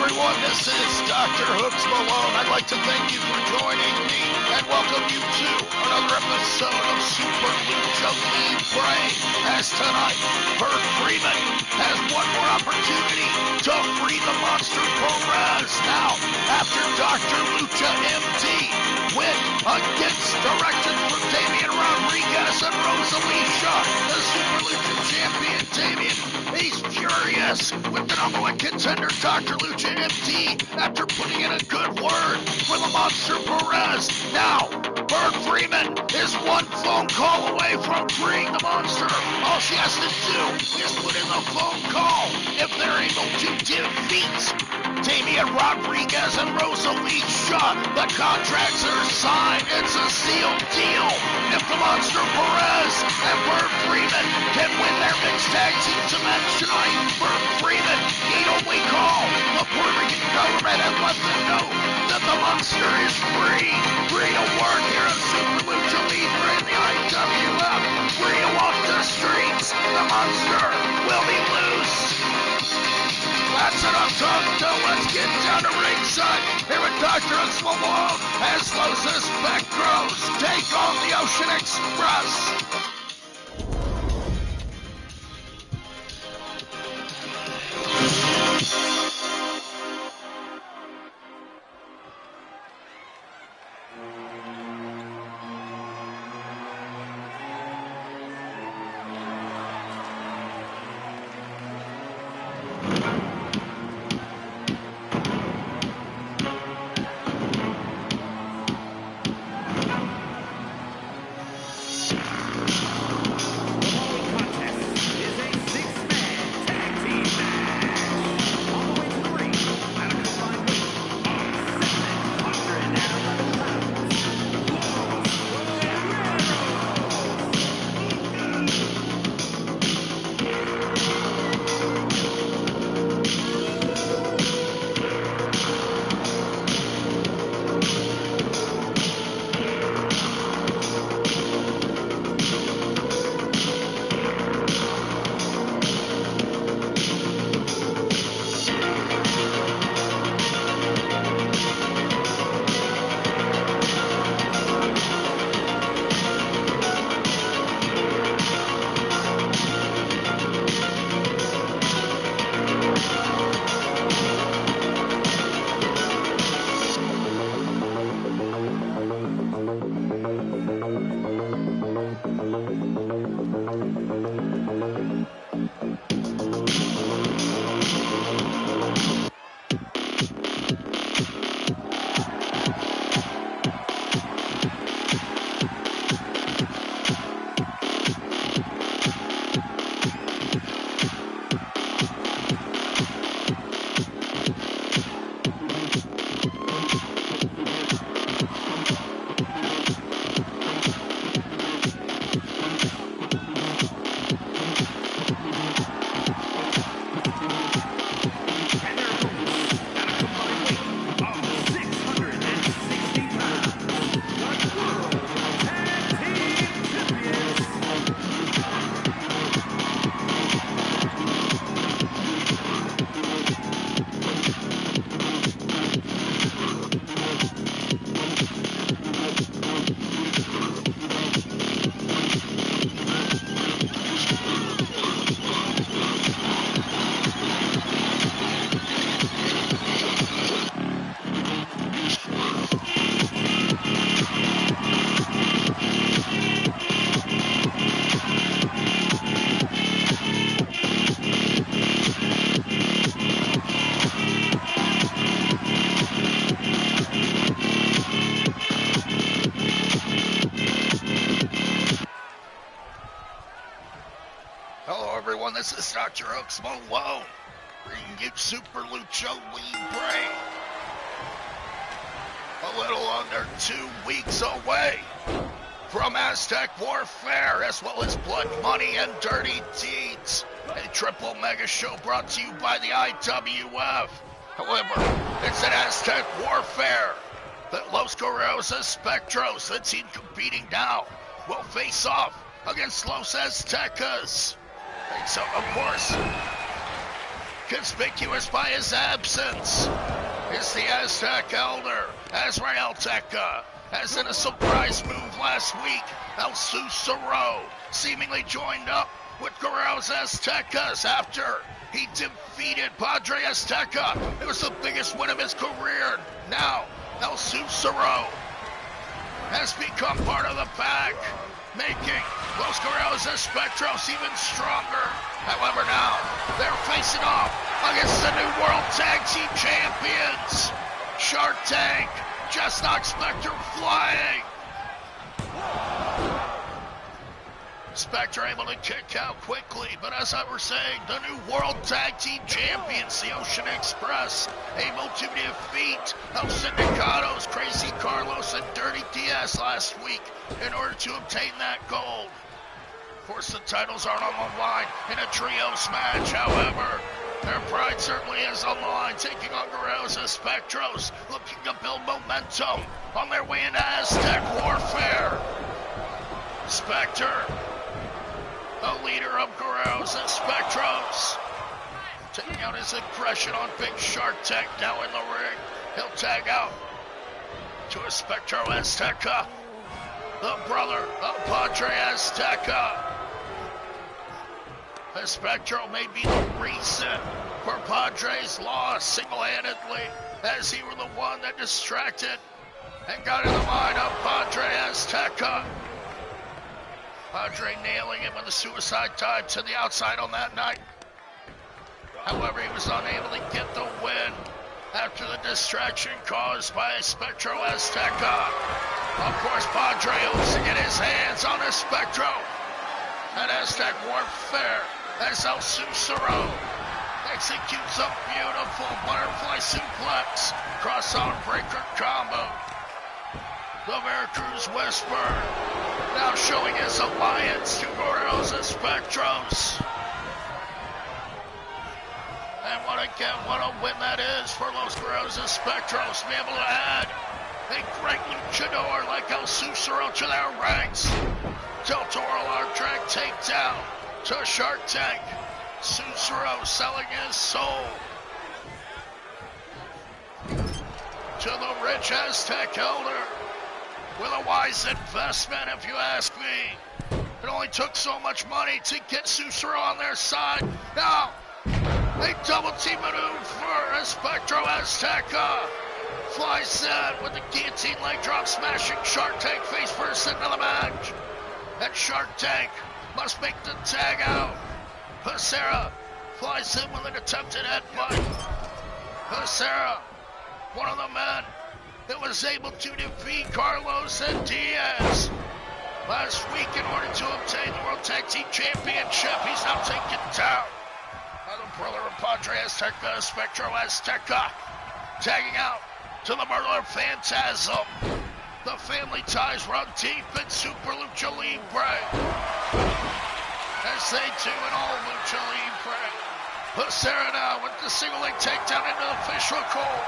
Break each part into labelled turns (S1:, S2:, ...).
S1: everyone, this is DrHooksMalone. I'd like to thank you for joining me and welcome you to another episode of SuperLucha Libre. As tonight, Bert Freeman has one more opportunity to free the monster PEREZ. Now, after Dr. Lucha MD went against directions from Damian Rodriguez and Rosalicia, the SuperLucha champion Damian, he's furious with the number one contender Dr. Lucha MD after putting in a good word for the monster PEREZ. Now, Bert Freeman is one phone call away from freeing the monster. All she has to do is put in the phone call. If they're able to defeat Damian Rodriguez and Rosalicia, the contracts are signed. It's a sealed deal. If the monster PEREZ and Bert Freeman can win their mixed tag team match tonight, Bert Freeman need only call the Puerto Rican government and let them know that the monster is free. Free to work here at SuperLucha Libre in the IWF. Free to walk the streets. The monster will be loose. That's enough talk, so let's get down to ringside. Here with DrHooksMalone as Los Espectros take on the Ocean Express. This is DrHooksMalone, bringing you SuperLucha Libre. A little under 2 weeks away from Aztec Warfare, as well as Blood Money and Dirty Deeds, a triple mega show brought to you by the IWF. However, it's an Aztec Warfare that Los Guerreros Espectros, the team competing now, will face off against Los Aztecas. And so, of course, conspicuous by his absence, is the Aztec Elder, Azrael Tekka, as in a surprise move last week, El Susuro seemingly joined up with Guerreros Aztecas after he defeated Padre Azteca. It was the biggest win of his career. Now, El Susuro has become part of the pack, making Los Guerreros Espectros even stronger. However, now they're facing off against the new World Tag Team Champions, Shark Tank, Chestnut Spectre flying. Spectre able to kick out quickly, but as I was saying, the new World Tag Team Champions, the Ocean Express, able to defeat El Sindicatos, Crazy Carlos, and Dirty Diaz last week in order to obtain that gold. Of course, the titles aren't on the line in a trios match, however, their pride certainly is on the line, taking on Guerreros Espectros, looking to build momentum on their way into Aztec Warfare. Spectre, the leader of Guerreros Espectros, taking out his aggression on Big Shark Tank now in the ring. He'll tag out to Espectro Azteca, the brother of Padre Azteca. Espectro may be the reason for Padre's loss single-handedly, as he were the one that distracted and got in the mind of Padre Azteca. Padre nailing him with a suicide dive to the outside on that night. However, he was unable to get the win after the distraction caused by Espectro Azteca. Of course, Padre hopes to get his hands on Espectro at Aztec Warfare as El Susuro executes a beautiful butterfly suplex, cross-arm breaker combo. The Veracruz Whisper now showing his alliance to Guerreros Espectros. And what a win that is for Los Guerreros Espectros to be able to add a great luchador like El Susuro to their ranks. Del Toro Large Drag takedown to Shark Tank. Susuro selling his soul to the rich Aztec Elder with a wise investment, if you ask me. It only took so much money to get Susuro on their side. Now, a double team maneuver for Espectro Azteca. Flies in with the guillotine leg drop, smashing Shark Tank face first into the match. And Shark Tank must make the tag out. Becerra flies in with an attempted headbutt. Becerra, one of the men that was able to defeat Carlos and Diaz last week in order to obtain the World Tag Team Championship. He's now taken down by the brother of Padre Azteca, Espectro Azteca, tagging out to the murderer Phantasm. The family ties run deep in Super Lucha Libre, as they do in all Lucha Libre. Becerra now with the single leg takedown into the fish hook hold,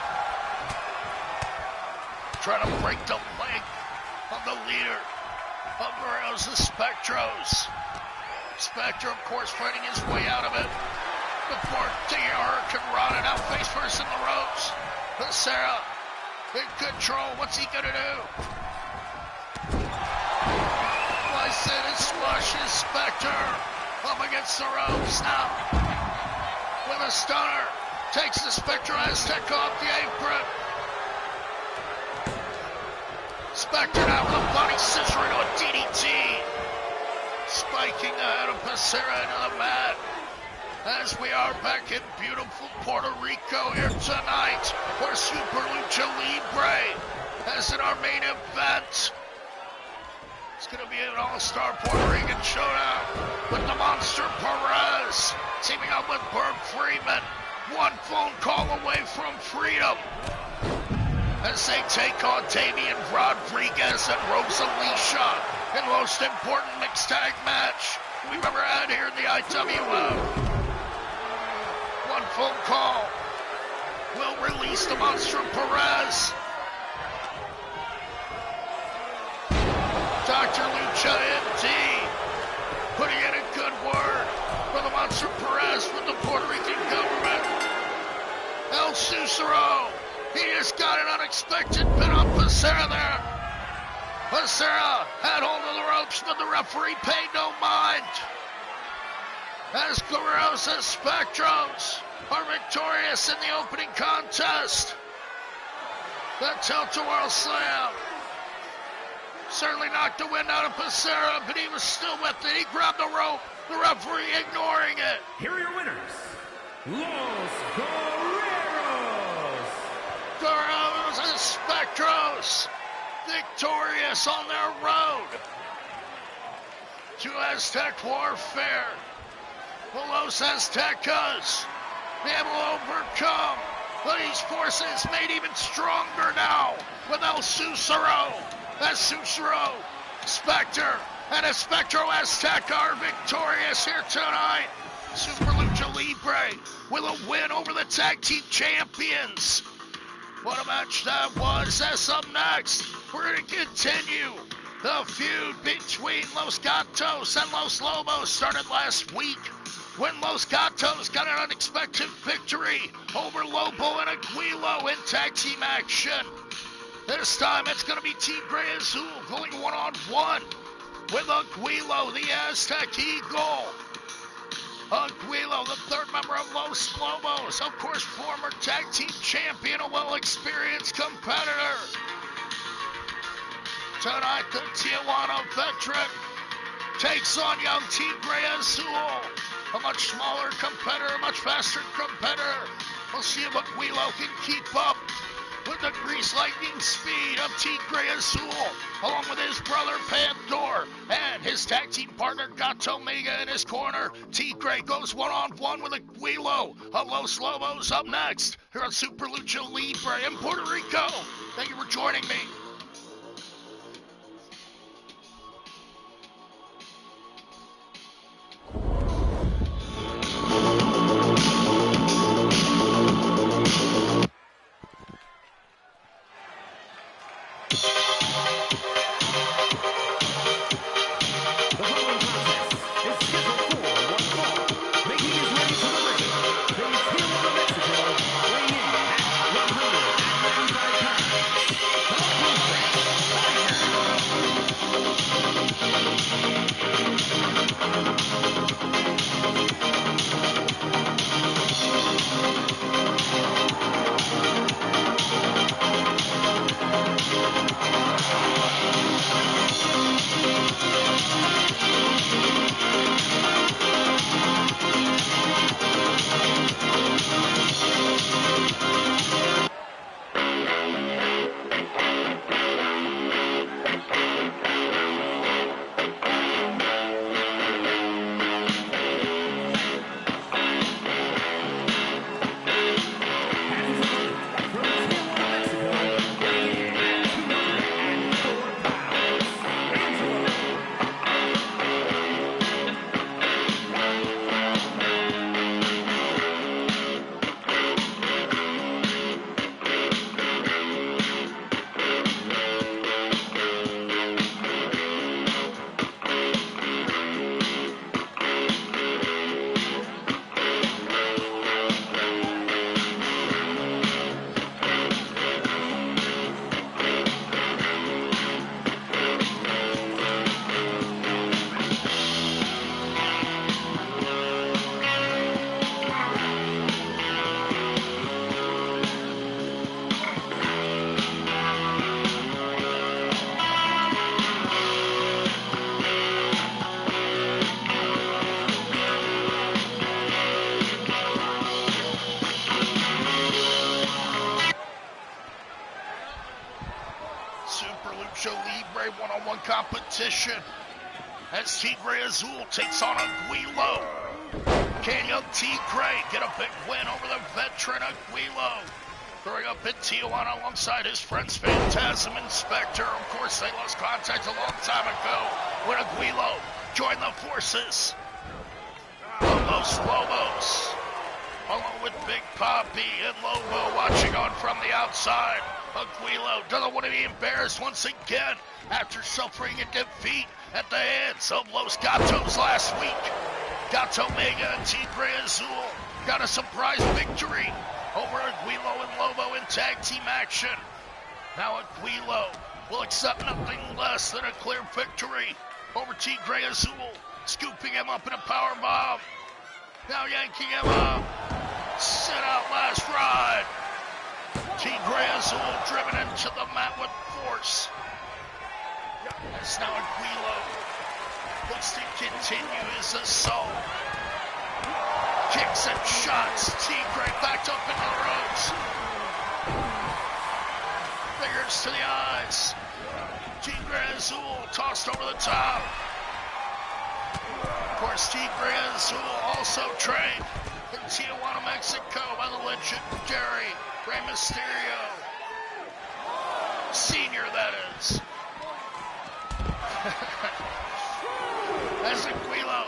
S1: trying to break the leg of the leader of Guerreros Espectros. Spectre, of course, fighting his way out of it before taking a Hurricane Rana now face first in the ropes. Becerra in control. What's he gonna do? Slice in and smushes Spectre up against the ropes now with a stunner. Takes the Spectre Azteca off the apron. Spectre now with a body scissor into a DDT. Spiking the head of Becerra into the mat. As we are back in beautiful Puerto Rico here tonight for Super Lucha Libre, as in our main event. It's going to be an all-star Puerto Rican showdown with the Monster Perez teaming up with Berg Freeman. One phone call away from freedom as they take on Damian Rodriguez and Rosalicia in the most important mixed tag match we've ever had here in the IWF. One phone call will release the Monster Perez. Dr. Lucha MD putting in a good word for the Monster Perez with the Puerto Rican government. Cicero. He just got an unexpected pin on Becerra there. Becerra had hold of the ropes, but the referee paid no mind. As Guerreros and Spectros are victorious in the opening contest. The Tilt-A-Whirl Slam certainly knocked the wind out of Becerra, but he was still with it. He grabbed the rope, the referee ignoring it.
S2: Here are your winners, Los Guerreros.
S1: Guerreros and Spectros victorious on their road to Aztec Warfare. The Los Aztecas be able to overcome these forces made even stronger now with El Cicero. As Cicero, Spectre, and Espectro Azteca are victorious here tonight. Super Lucha Libre with a win over the tag team champions. What a match that was. As up next, we're going to continue the feud between Los Gatos and Los Lobos. Started last week when Los Gatos got an unexpected victory over Lobo and Aguilo in tag team action. This time it's going to be Tigre Azul going one-on-one with Aguilo, the Aztec Eagle. Aguilo, the third member of Los Lobos, of course, former tag team champion, a well-experienced competitor. Tonight, the Tijuana veteran takes on young Tigre Azul, a much smaller competitor, a much faster competitor. We'll see if Aguilo can keep up with the grease lightning speed of Tigre Azul, along with his brother Pandor and his tag team partner Gato Mega in his corner. Tigre goes one-on-one with Aguilo of Los Lobos. Up next here on Super Lucha Libre in Puerto Rico. Thank you for joining me. Competition as Tigre Azul takes on Aguilo. Can young Tigre get a big win over the veteran Aguilo? Growing up in Tijuana alongside his friends Phantasm and Spectre. Of course, they lost contact a long time ago when Aguilo joined the forces of Los Lobos, along with Big Papi and Lobo watching on from the outside. Aguilo doesn't want to be embarrassed once again after suffering a defeat at the hands of Los Gatos last week. Gato Mega and Tigre Azul got a surprise victory over Aguilo and Lobo in tag team action. Now Aguilo will accept nothing less than a clear victory over Tigre Azul, scooping him up in a power bomb. Now yanking him up. Sit out last ride. Tigre Azul driven into the mat with force. As now Aguilo looks to continue his assault. Kicks and shots. Tigre backed up into the ropes. Fingers to the eyes. Tigre Azul tossed over the top. Of course, Tigre Azul also trained in Tijuana, Mexico by the legendary Rey Mysterio. Senior, that is. As Aguilo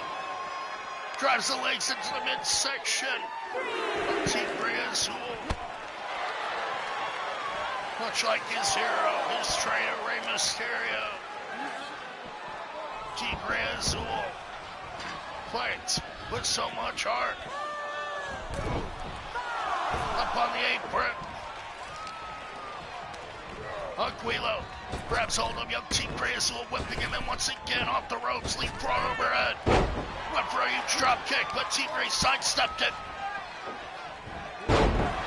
S1: drives the legs into the midsection of Tigre Azul. Much like his hero, his trainer, Rey Mysterio. Tigre Azul fights with so much heart. Up on the apron. Aguilo grabs hold of young Tigre Azul, whipping him in once again off the ropes, leapfrog overhead. Went for a huge drop kick, but Tigre sidestepped it.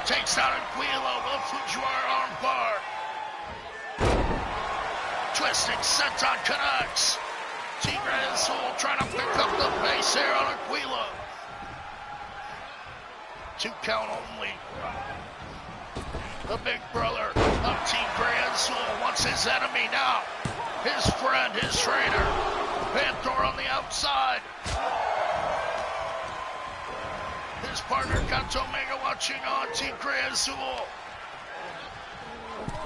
S1: Takes down Aguilo with a Fujiwara armbar. Twisting senton connects. Tigre Azul trying to pick up the pace here on Aguilo. 2 count only. The big brother of Tigre Azul wants his enemy now. His friend, his trainer. Panther on the outside. His partner, Kanto Omega, watching on. Tigre Azul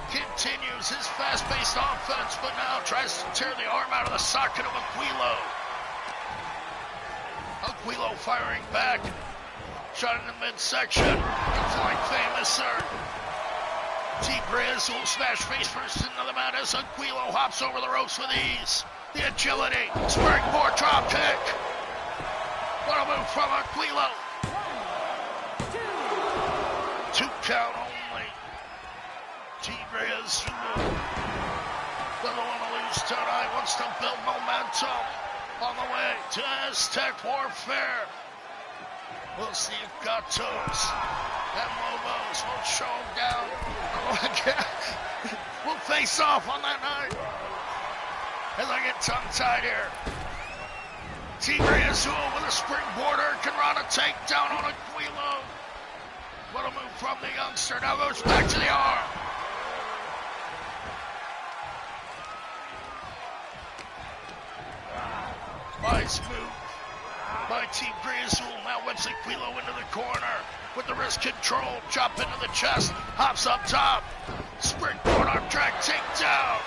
S1: continues his fast-paced offense, but now tries to tear the arm out of the socket of Aguilo. Aguilo firing back. Shot in the midsection. Flying famouser. Tigre Azul smash face first into the mat as Aguilo hops over the ropes with ease. The agility. Springboard drop kick. What a move from Aguilo. 2 count only. Tigre Azul doesn't want to lose tonight, wants to build momentum on the way to Aztec Warfare. We'll see if Gatos and Lobos will show him down. We'll face off on that night. As I get tongue-tied here. Tigre Azul with a springboard Hurricanrana takedown on Aguilo. What a move from the youngster. Now goes back to the arm. Nice move by Tigre Azul. Now whips Aguilo into the corner with the wrist control. Chop into the chest. Hops up top. Springboard arm drag takedown.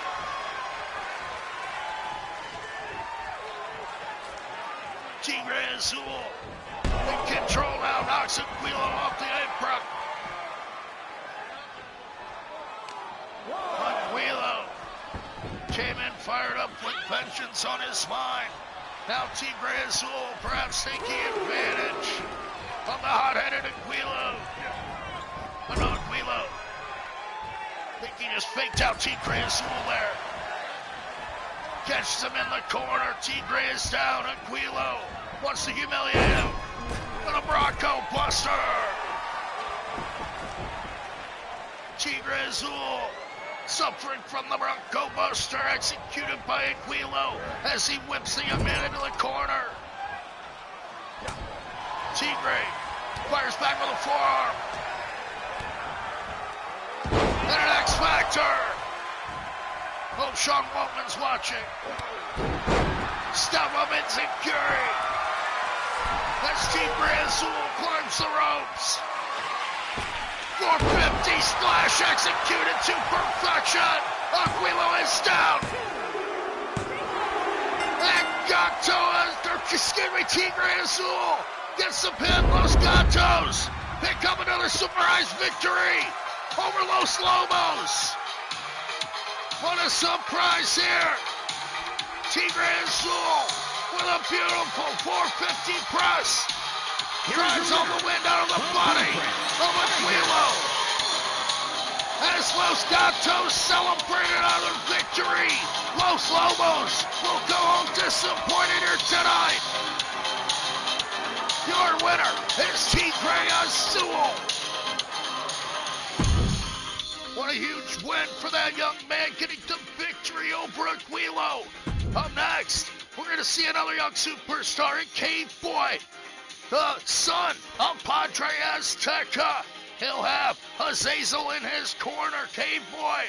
S1: Tigre Azul in control now. Knocks Aguilo off the apron. Aguilo came in fired up with vengeance on his mind. Now Tigre Azul perhaps taking advantage of the hot-headed Aguilo. But no, Aguilo, I think he just faked out Tigre Azul there. Catches him in the corner. Tigre is down. Aguilo wants to humiliate him with a Bronco Buster. Tigre Azul suffering from the Bronco Buster executed by Aguilo as he whips the young man into the corner. Tigre fires back with a forearm. And an X Factor. Oh, Sean Waltman's watching. Step up Enziguri. As Tigre Azul climbs the ropes. 450 splash executed to perfection. Aguilo is down. And Tigre Azul gets the pin. Los Gatos pick up another surprise victory over Los Lobos. What a surprise here. Tigre Azul with a beautiful 450 press. Drives all the wind out of the body of Aquilo. As Los Gatos celebrate another victory, Los Lobos will go home disappointed here tonight. Your winner is Tigre Azul. What a huge win for that young man, getting the victory over Aquilo. Up next, we're going to see another young superstar in Cave Boy, the son of Padre Azteca. He'll have Azazel in his corner. Cave Boy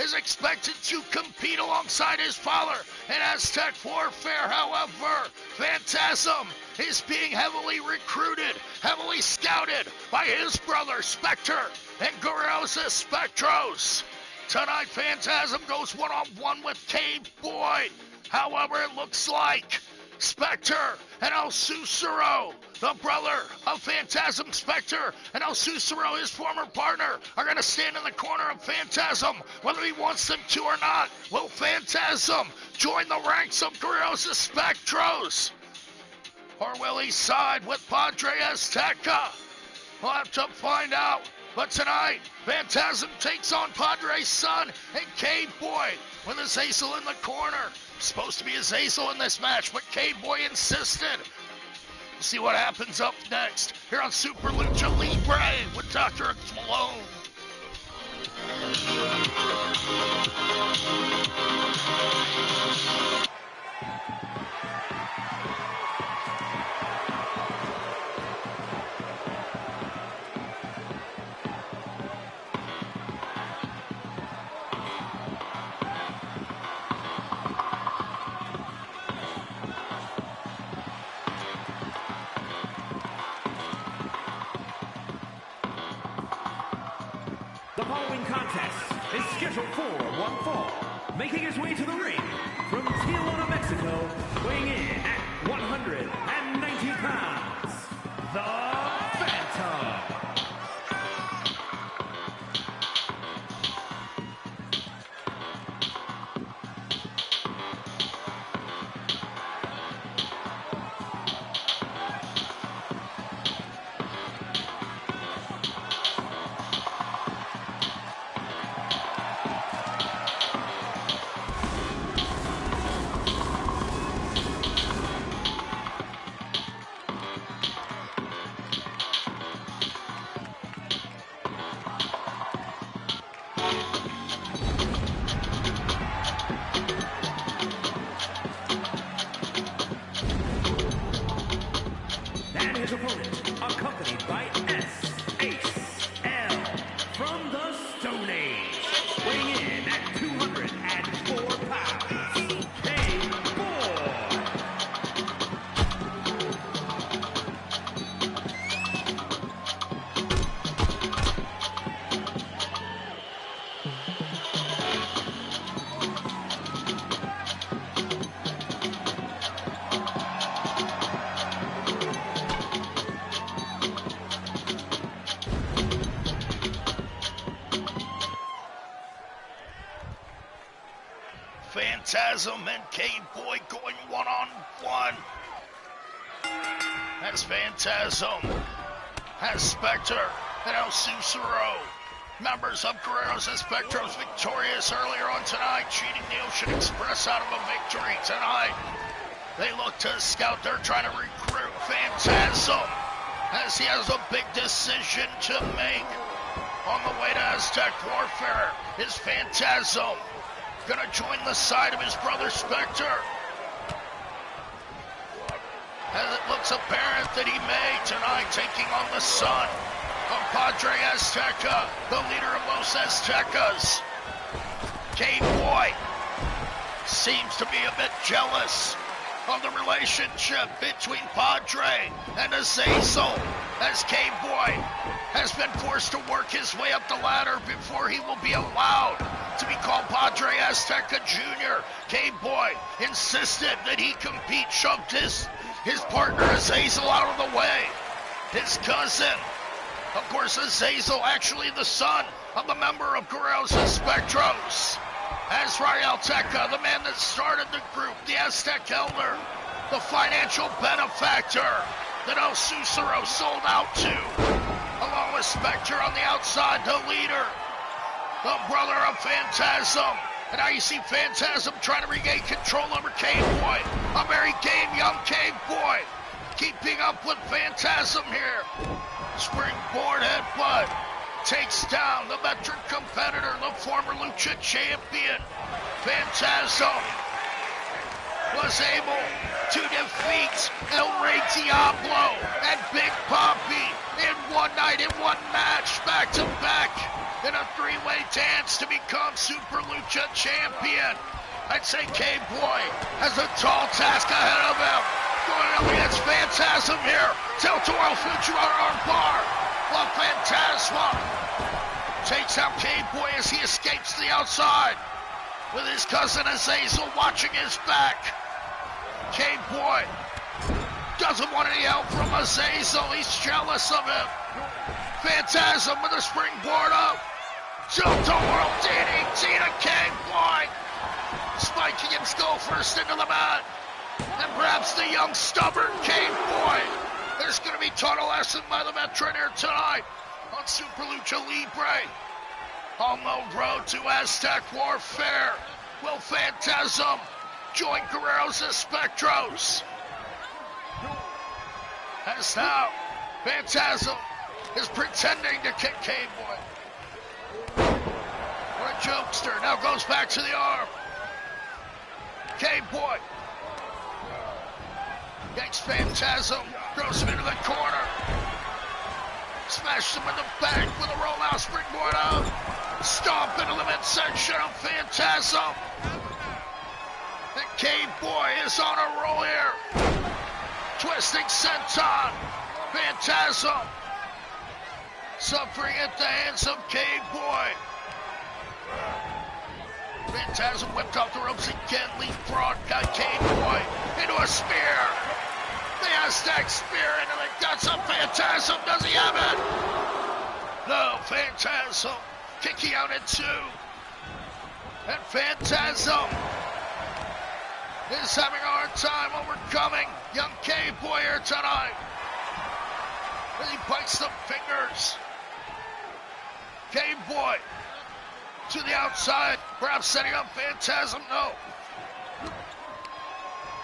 S1: is expected to compete alongside his father in Aztec warfare. However, Phantasm is being heavily recruited, heavily scouted by his brother Spectre and Guerreros Espectros. Tonight, Phantasm goes one-on-one with Cave Boy. However, it looks like Spectre and El Susuro, the brother of Phantasm, Spectre, and El Susuro, his former partner, are going to stand in the corner of Phantasm, whether he wants them to or not. Will Phantasm join the ranks of Guerreros Espectros? Or will he side with Padre Azteca? We'll have to find out. But tonight, Phantasm takes on Padre's son and Cave Boy with Azazel in the corner. Supposed to be Azazel in this match, but Cave Boy insisted. We'll see what happens up next here on Super Lucha Libre with DrHooksMalone.
S2: The following contest is scheduled for one fall. Making his way to the ring from Tijuana, Mexico, weighing in at 190 pounds, the Phantom. His opponent, accompanied by S.H.L. from the Stone Age, weighing in at 204 pounds, K-Boy.
S1: Phantasm and Cave Boy going one-on-one. As Phantasm has Spectre and El Susuro, members of Guerreros Espectros, victorious earlier on tonight, cheating the Ocean Express out of a victory tonight. They look to scout. They're trying to recruit Phantasm as he has a big decision to make. On the way to Aztec warfare is Phantasm gonna join the side of his brother Spectre, as it looks apparent that he may tonight, taking on the son of Padre Azteca, the leader of Los Aztecas. Cave Boy seems to be a bit jealous of the relationship between Padre and Azazel, as Cave Boy has been forced to work his way up the ladder before he will be allowed to be called Padre Azteca Jr. Cave Boy insisted that he compete, shoved his partner Azazel out of the way. His cousin, of course Azazel, actually the son of the member of Guerreros Espectros, Azrael Teca, the man that started the group, the Aztec Elder, the financial benefactor that El Susuro sold out to. Along with Spectre on the outside, the leader, the brother of Phantasm. And now you see Phantasm trying to regain control over K-Boy. A very game young K-Boy. Keeping up with Phantasm here. Springboard headbutt. Takes down the veteran competitor, the former Lucha champion. Phantasm was able to defeat El Rey Diablo and Big Papi in one night, in one match, back to back, in a three-way dance to become Super Lucha champion. I'd say K-Boy has a tall task ahead of him. Going up against Phantasm here. Tiltoro Fujiwara armbar. La Phantasma takes out K-Boy as he escapes to the outside, with his cousin Azazel watching his back. K-Boy doesn't want any help from Azazel. He's jealous of him. Phantasm with a springboard up. Tilt-a World DDT to K-Boy. Spiking him skull first into the mat. And perhaps the young stubborn K-Boy is going to be taught a lesson by the veteran here tonight on Super Lucha Libre. On the road to Aztec Warfare. Will Phantasm join Guerreros and Spectros? As now, Phantasm is pretending to kick K-Boy. What a jokester. Now goes back to the arm. K-Boy yanks Phantasm, throws him into the corner. Smashes him in the back with a rollout springboard out. Stomp into the midsection of Phantasm. And K-Boy is on a roll here. Twisting senton. Phantasm suffering at the hands of K-Boy. Phantasm whipped off the ropes again. Leapfrog got K-Boy into a spear. The Aztec spear into the guts of Phantasm. Does he have it? No, Phantasm kicking out at two. And Phantasm is having a hard time overcoming young K-Boy here tonight. And he bites the fingers. K-Boy to the outside, perhaps setting up Phantasm. No.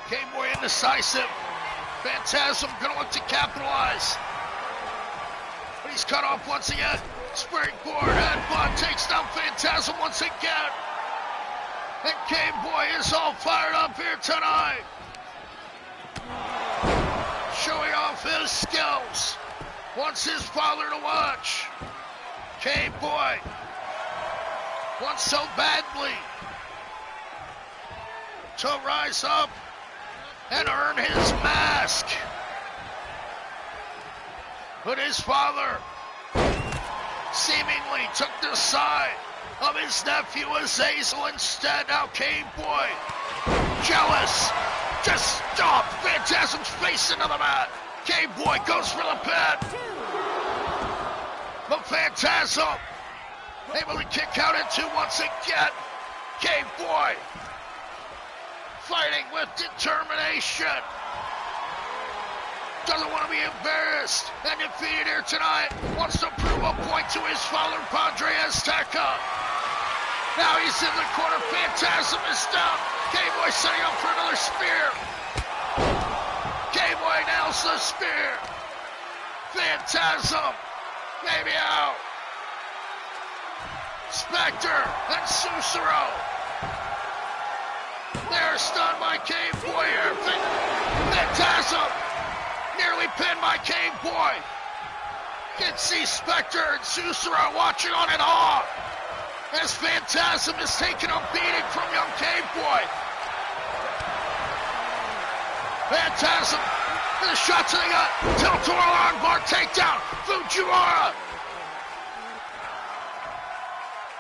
S1: K-Boy indecisive. Phantasm gonna look to capitalize. But he's cut off once again. Springboard headbutt takes down Phantasm once again. And K-Boy is all fired up here tonight. Showing off his skills. Wants his father to watch. K-Boy wants so badly to rise up and earn his mask. But his father seemingly took the side of his nephew Azazel instead. Now K-Boy, jealous, just stomped Phantasm's face into the mat. K-Boy goes for the pin. But Phantasm able to kick out at two once again. K-Boy fighting with determination. Doesn't want to be embarrassed and defeated here tonight. Wants to prove a point to his father, Padre Azteca. Now he's in the corner. Phantasm is down. K-Boy setting up for another spear. K-Boy nails the spear. Phantasm maybe out. Spectre and Susuro. They're stunned by K-Boy here. Phantasm nearly pinned by K-Boy. You can see Spectre and Susuro watching on in awe as Phantasm is taking a beating from young K-Boy. Phantasm with a shot to the gut. Tilt-a-whirl armbar takedown. Fujiwara.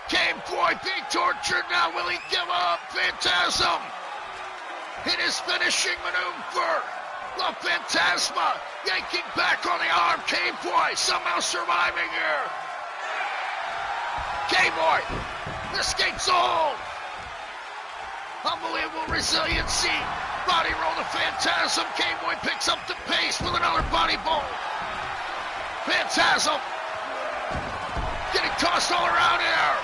S1: K-Boy being tortured now. Will he give up? Phantasm in his finishing maneuver. La Phantasma yanking back on the arm. K-Boy somehow surviving here. K-Boy escapes hold. Unbelievable resiliency Body roll to Phantasm. K-Boy picks up the pace with another body bowl. Phantasm getting tossed all around here.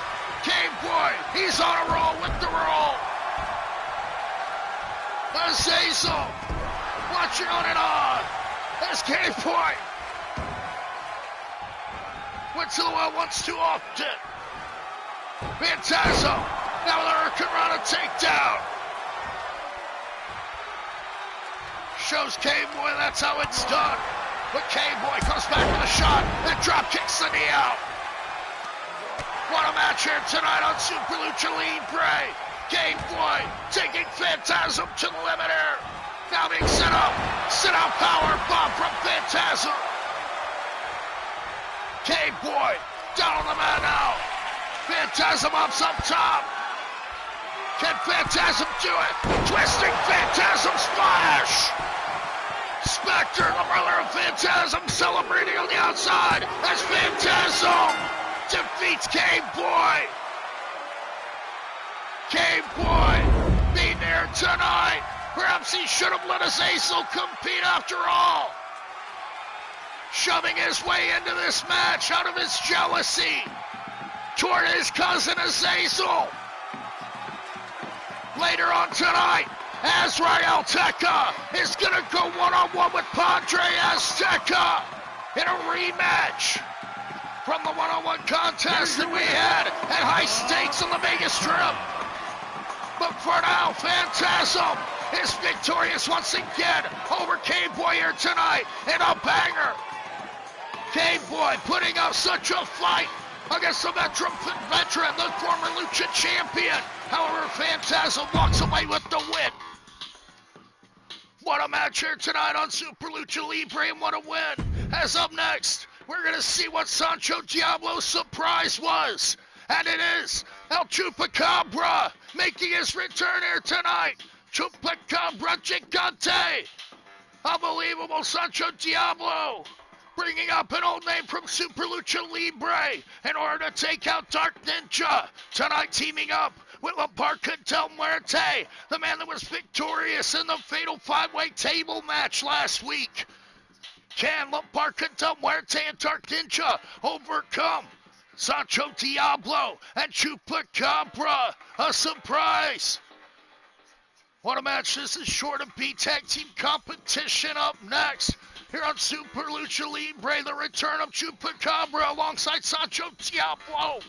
S1: K-Boy, he's on a roll with the roll. Azazel watching on and on. There's K-Boy. Went to the well once too often. Phantasm now with a Hurricanrana takedown. Shows K-Boy that's how it's done. But K-Boy comes back with a shot and drop kicks the knee out. What a match here tonight on Super Lucha Libre. K-Boy taking Phantasm to the limit here. Now being set up. Sit out power bomb from Phantasm. K-Boy down on the mat now. Phantasm up top. Can Phantasm do it? Twisting Phantasm splash. Spectre, the brother of Phantasm, celebrating on the outside as Phantasm defeats K-Boy. K-Boy being there tonight. Perhaps he should have let Azazel compete after all. Shoving his way into this match out of his jealousy toward his cousin Azazel. Later on tonight, Azrael Teka is going to go one-on-one with Padre Azteca in a rematch from the one-on-one contest that we had at High Stakes on the Vegas Strip. But for now, Phantasm is victorious once again over K-Boy here tonight in a banger. K-Boy putting up such a fight against the veteran, the former Lucha champion. However, Phantasm walks away with the win. What a match here tonight on Super Lucha Libre, and what a win. As up next, we're going to see what Sancho Diablo's surprise was. And it is El Chupacabra making his return here tonight. Chupacabra Gigante. Unbelievable, Sancho Diablo bringing up an old name from Super Lucha Libre in order to take out Dark Ninja. Tonight teaming up with La Barca del Muerte, the man that was victorious in the Fatal 5-Way table match last week. Can La Barca del Muerte and Dark Ninja overcome Sancho Diablo and Chupacabra? A surprise. What a match. This is sure to be tag team competition. Up next here on Super Lucha Libre, the return of Chupacabra alongside Sancho Diablo.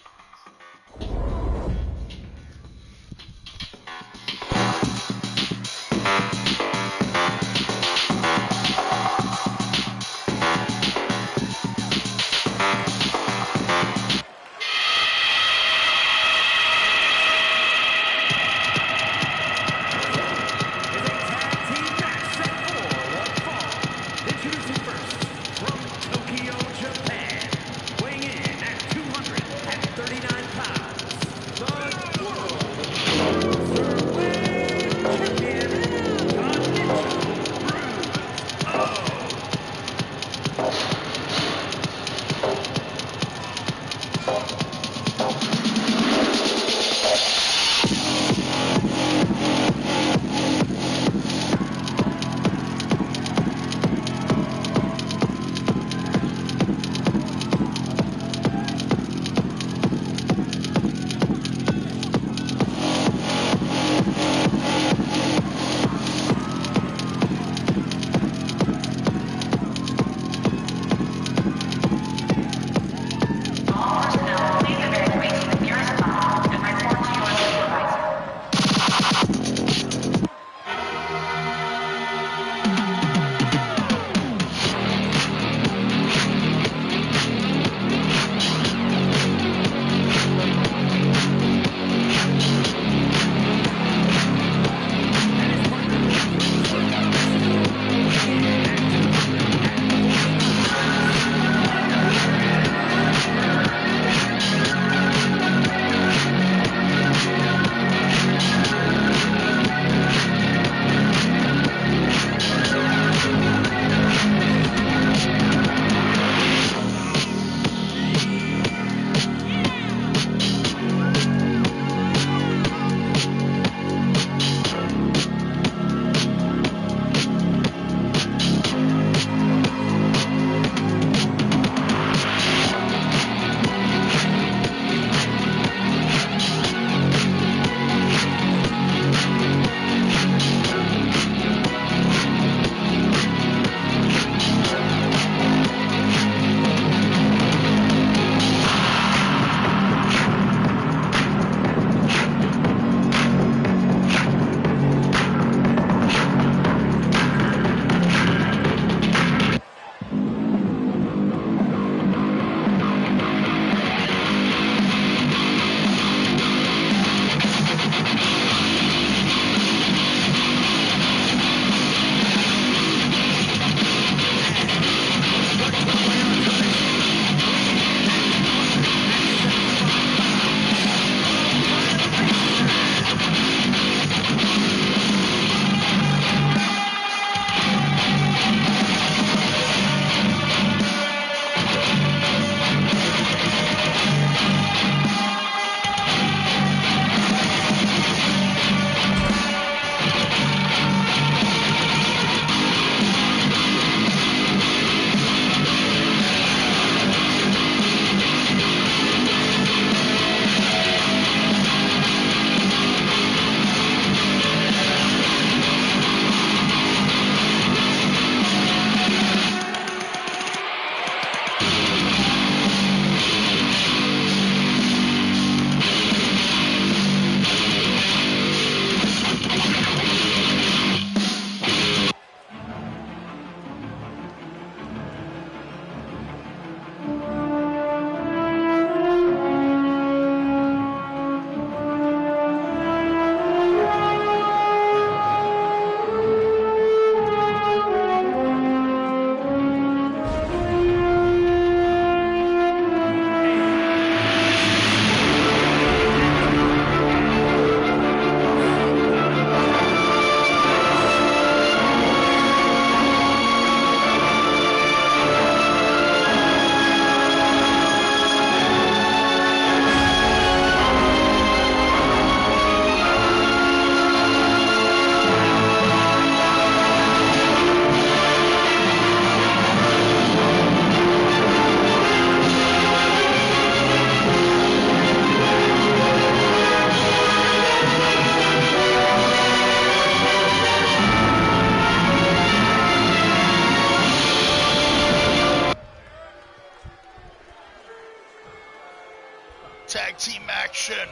S1: tag team action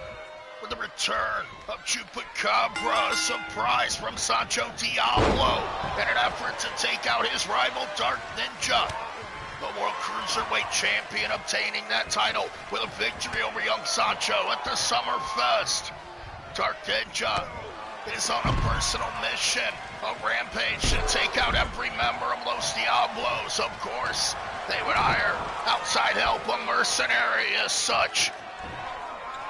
S1: with the return of Chupacabra, a surprise from Sancho Diablo in an effort to take out his rival Dark Ninja. The World Cruiserweight Champion obtaining that title with a victory over young Sancho at the Summerfest. Dark Ninja is on a personal mission, a rampage to take out every member of Los Diablos. Of course, they would hire outside help, a mercenary as such.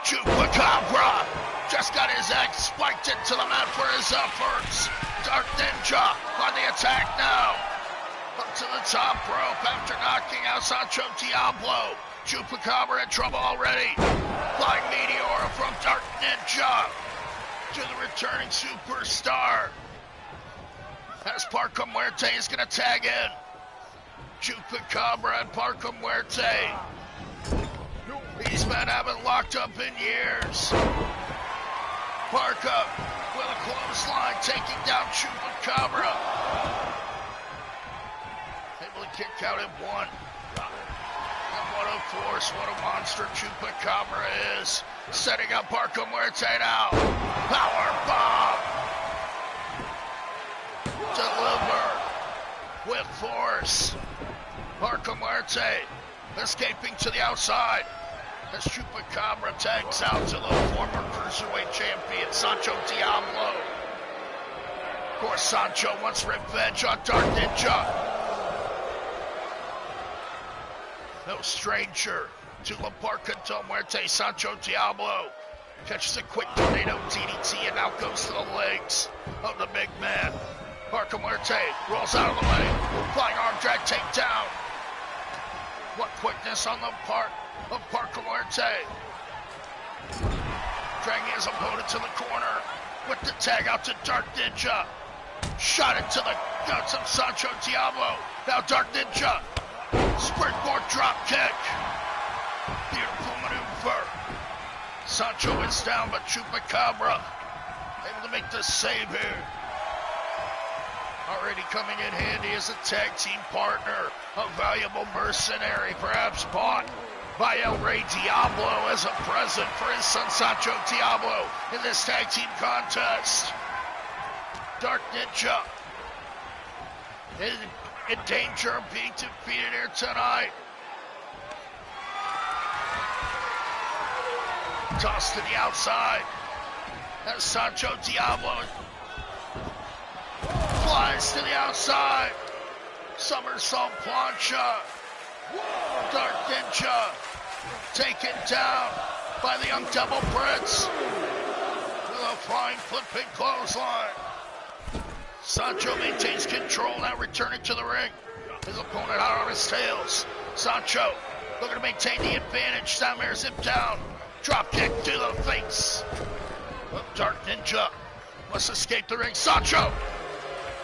S1: Chupacabra just got his egg spiked into the mat for his efforts. Dark Ninja on the attack now. Up to the top rope after knocking out Sancho Diablo. Chupacabra in trouble already. Flying Meteor from Dark Ninja to the returning superstar. As Parca Muerte is going to tag in. Chupacabra and Parca Muerte. These men haven't locked up in years. Parca with a clothesline taking down Chupacabra. Able to kick out at one. And what a force, what a monster Chupacabra is. Setting up Parca Muerte now. Power bomb. Delivered with force. Parca Muerte escaping to the outside as Chupacabra tags out to the former Cruiserweight Champion, Sancho Diablo. Of course, Sancho wants revenge on Dark Ninja. No stranger to La Parca del Muerte. Sancho Diablo catches a quick tornado DDT and now goes to the legs of the big man. Parca Muerte rolls out of the way. Flying arm drag takedown. What quickness on the part of Parca Muerte. Dragging his opponent to the corner with the tag out to Dark Ninja. Shot into the guts of Sancho Diablo. Now Dark Ninja. Springboard drop kick. Beautiful maneuver. Sancho is down, but Chupacabra able to make the save here. Already coming in handy as a tag team partner, a valuable mercenary, perhaps bought by El Rey Diablo as a present for his son Sancho Diablo in this tag team contest. Dark Ninja in danger of being defeated here tonight. Tossed to the outside as Sancho Diablo flies to the outside. Somersault plancha. Dark Ninja taken down by the young Devil Prince with a flying flipping clothesline. Sancho maintains control, now returning to the ring. His opponent out on his tails. Sancho looking to maintain the advantage. Nightmares him down. Drop kick to the face of Dark Ninja. Must escape the ring. Sancho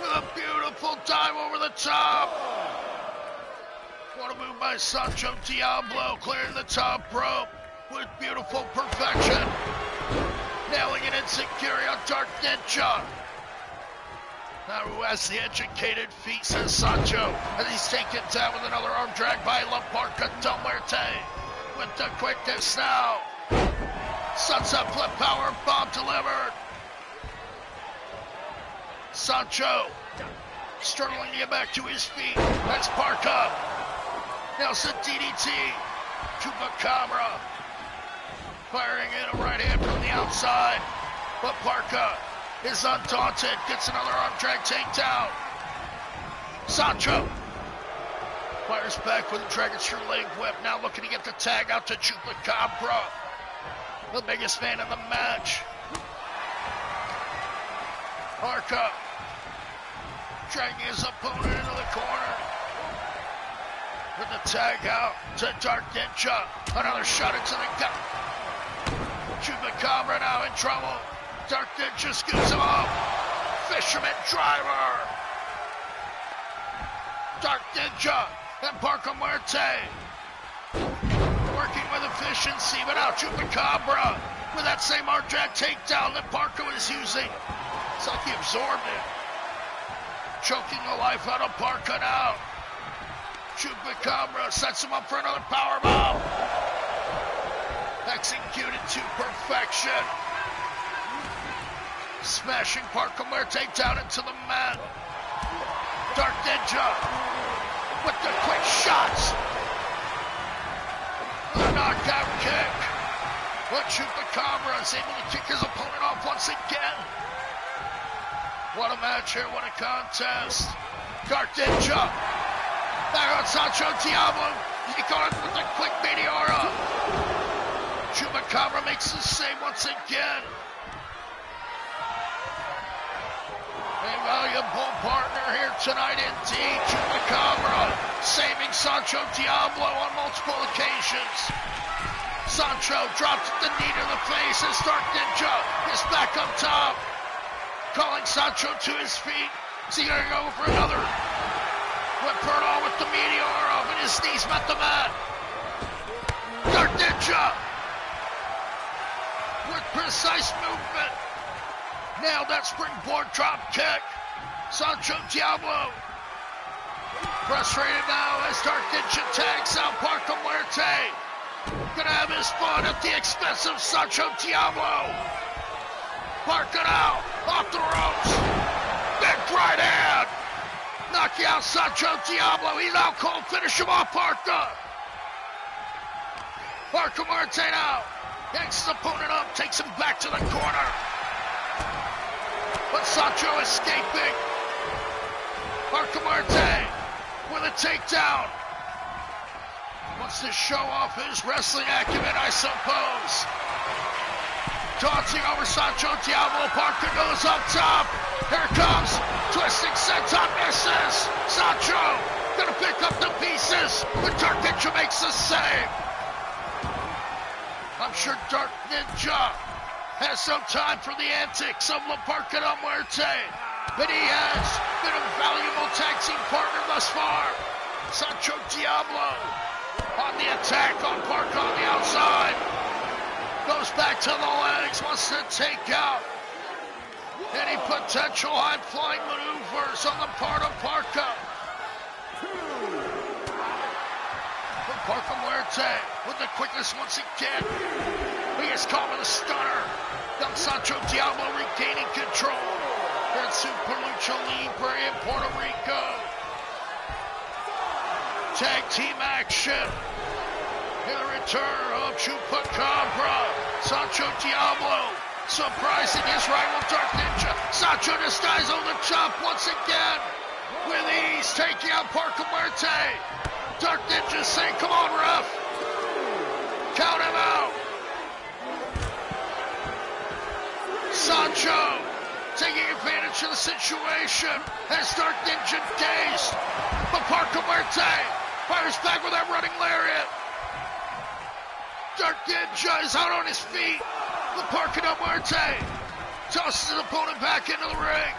S1: with a beautiful dive over the top. What a move by Sancho Diablo, clearing the top rope with beautiful perfection. Nailing an enziguri on Dark Ninja. Now who has the educated feet, says Sancho, and he's taken down with another arm drag by La Parca del Muerte. With the quickness now. Sunset flip power bomb delivered. Sancho struggling to get back to his feet. That's Parca. Nelson DDT. Chupacabra firing in a right hand from the outside. But Parca is undaunted. Gets another arm drag takedown. Sancho fires back with a Dragon Screw leg whip. Now looking to get the tag out to Chupacabra, the biggest fan of the match. Parca dragging his opponent into the corner with the tag out to Dark Ninja. Another shot into the gut. Chupacabra now in trouble. Dark Ninja scoops him off. Fisherman driver. Dark Ninja and Parca Muerte working with efficiency, but now Chupacabra with that same arm drag takedown that Parca was using. It's like he absorbed it. Choking the life out of Parca now. Chupacabra sets him up for another powerbomb. That executed to perfection. Smashing Parker Muerte down into the mat. Dark Ninja with the quick shots. The knockout kick. But Chupacabra is able to kick his opponent off once again. What a match here, what a contest. Dark Ninja. Back on Sancho Diablo. He got it with a quick Meteora. Chupacabra makes the save once again. A valuable partner here tonight indeed. Chupacabra saving Sancho Diablo on multiple occasions. Sancho drops the knee to the face as Dark Ninja is back up top. Calling Sancho to his feet. Is he gonna go for another? With Perdal with the Meteora and his knees met the mat. Dark Ninja with precise movement. Nailed that springboard drop kick. Sancho Diablo frustrated now as Dark Ninja tags out Parker Muerte. Gonna have his fun at the expense of Sancho Diablo. Parker out off the ropes. Big right hand. Knocking out Sancho Diablo. He's out cold. Finish him off, Parker. Parker Muerte now. Yanks his opponent up. Takes him back to the corner. But Sancho escaping. Parker Muerte with a takedown. Wants to show off his wrestling acumen, I suppose. Taunting over Sancho Diablo. Parker goes up top. Here comes. Twisting senton misses. Sancho gonna pick up the pieces. But Dark Ninja makes the save. I'm sure Dark Ninja has some time for the antics of La Parca de Muerte. But he has been a valuable tag team partner thus far. Sancho Diablo on the attack on Parker on the outside. Goes back to the legs, wants to take out any potential high-flying maneuvers on the part of Parker. But Parker Muerte with the quickness once again. He is caught with a stunner. Young Sancho Diablo regaining control. At SuperLucha Libre in Puerto Rico. Tag team action. In the return of Chupacabra. Sancho Diablo surprising his rival Dark Ninja. Sancho disguised on the top once again. With ease taking out Parker Muerte. Dark Ninja saying, come on, ref. Count him out. Sancho taking advantage of the situation as Dark Ninja dazed. But Parker Muerte fires back with that running lariat. Dark Ninja is out on his feet. But Parker Muerte tosses his opponent back into the ring.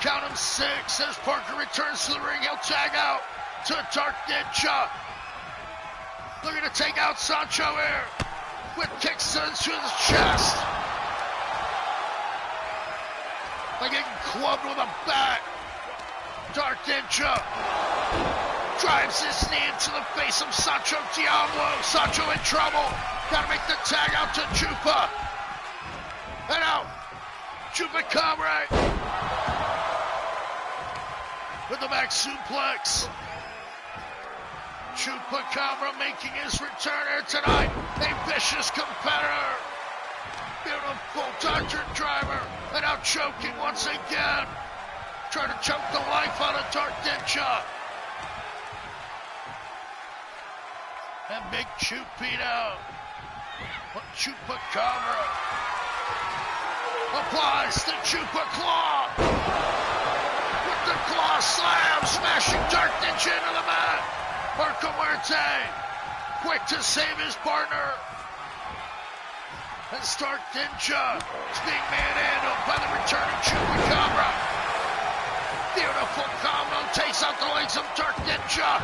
S1: Count him 6 as Parker returns to the ring. He'll tag out to Dark Ninja. Looking to take out Sancho here with kicks into his chest. Like getting clubbed with a bat. Dark Ninja drives his knee into the face of Sancho Diablo. Sancho in trouble. Gotta make the tag out to Chupa. And out. Chupacabra with the back suplex. Chupacabra making his return here tonight. A vicious competitor. Beautiful Dodger driver. And out choking once again. Trying to choke the life out of Dark Ninja. And Big Chupito. But Chupacabra applies the Chupa Claw. With the claw slam, smashing Dark Ninja into the mat. Parker Muerte, quick to save his partner. And Dark Ninja is being manhandled by the returning Chupacabra. Beautiful combo takes out the legs of Dark Ninja.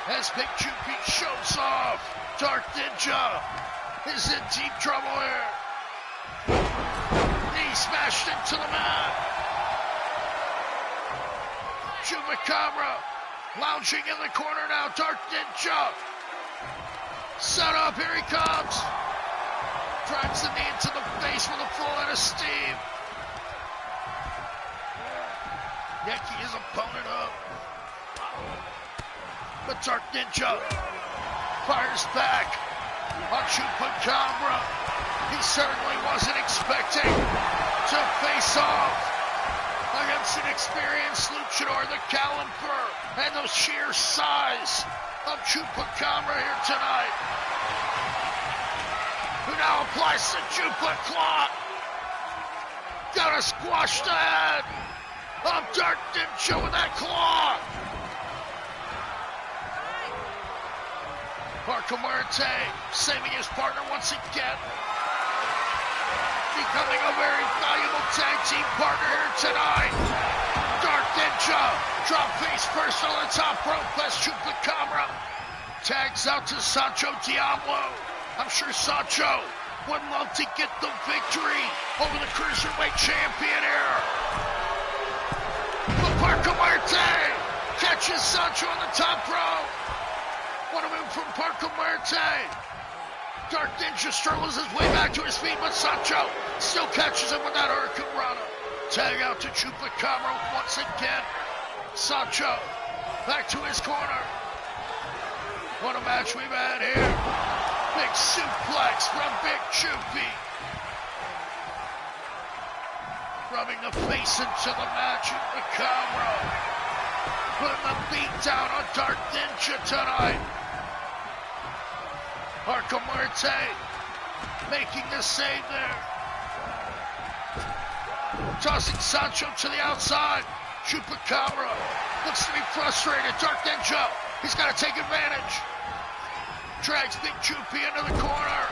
S1: As Big Chupi shows off, Dark Ninja is in deep trouble here. Knee smashed into the mat. Chupacabra Lounging in the corner now, Dark Ninja. Set up, here he comes. Drives the knee into the face with a full head of steam. Yankee his opponent up. But Dark Ninja fires back on Chupacabra. He certainly wasn't expecting to face off against an experienced luchador, the caliber and the sheer size of Chupacabra here tonight, who now applies the Chupa Claw. Gotta squash the head of Dark Ninja with that claw. Marco Muerte saving his partner once again, becoming a very valuable tag team partner here tonight. Dark Ninja drop face first on the top rope as Chupacabra tags out to Sancho Diablo. I'm sure Sancho would love to get the victory over the Cruiserweight champion here. But Marco Muerte catches Sancho on the top rope. What a move from Marco Muerte. Dark Ninja struggles his way back to his feet, but Sancho still catches him with that Hurricane Rana. Tag out to Chupacabra once again. Sancho back to his corner. What a match we've had here. Big suplex from Big Chupi. Rubbing the face into the match. Chupacabra putting the beat down on Dark Ninja tonight. Marco Muerte making the save there. Tossing Sancho to the outside. Chupacabra looks to be frustrated. Dark Ninja, he's got to take advantage. Drags Big Chupi into the corner.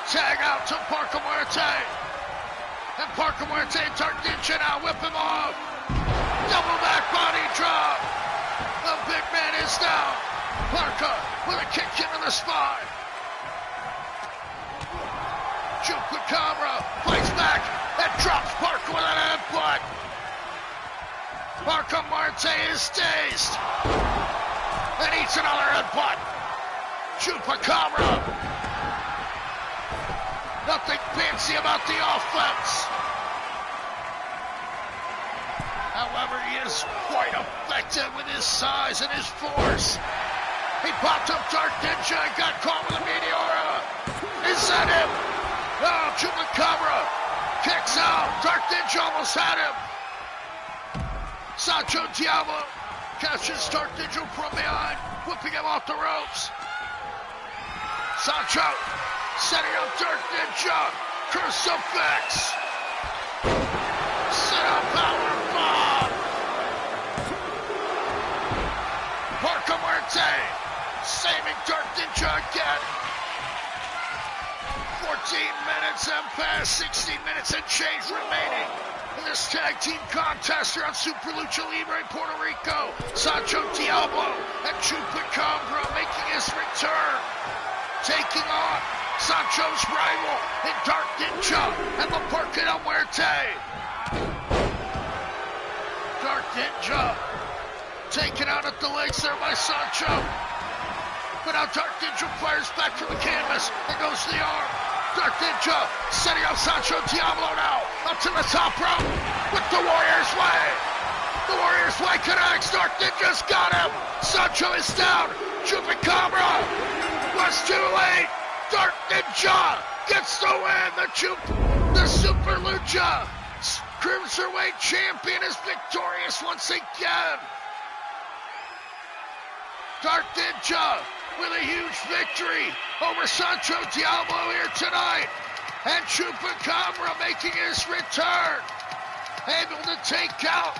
S1: Tag out to Marco Muerte. And Marco Muerte and Dark Ninja now whip him off. Double back body drop. The big man is down. Marco with a kick into the spine. Chupacabra fights back and drops Marco with an headbutt. Marco Muerte is dazed and eats another headbutt. Chupacabra. Nothing fancy about the offense. However, he is quite effective with his size and his force. He popped up Dark Ninja and got caught with a Meteora. Is that him? No, Chupacabra kicks out. Dark Ninja almost had him. Sancho Diablo catches Dark Ninja from behind, whipping him off the ropes. Sancho setting up Dark Ninja. Crucifix. Sit up power bomb. Marco Muerte saving Dark Ninja again. 14 minutes and past, 16 minutes and change remaining in this tag team contest here on Super Lucha Libre Puerto Rico. Sancho Diablo and Chupacabra making his return, taking on Sancho's rival in Dark Ninja and the Porque del Muerte. Dark Ninja taken out at the legs there by Sancho. But now Dark Ninja fires back from the canvas and goes to the arm. Dark Ninja setting up Sancho Diablo now. Up to the top rope with the Warrior's Way. The Warrior's Way connects. Dark Ninja's got him. Sancho is down. Chupacabra was too late. Dark Ninja gets the win. The Super Lucha Cruiserweight champion is victorious once again. Dark Ninja with a huge victory over Sancho Diablo here tonight. And Chupacabra making his return. Able to take out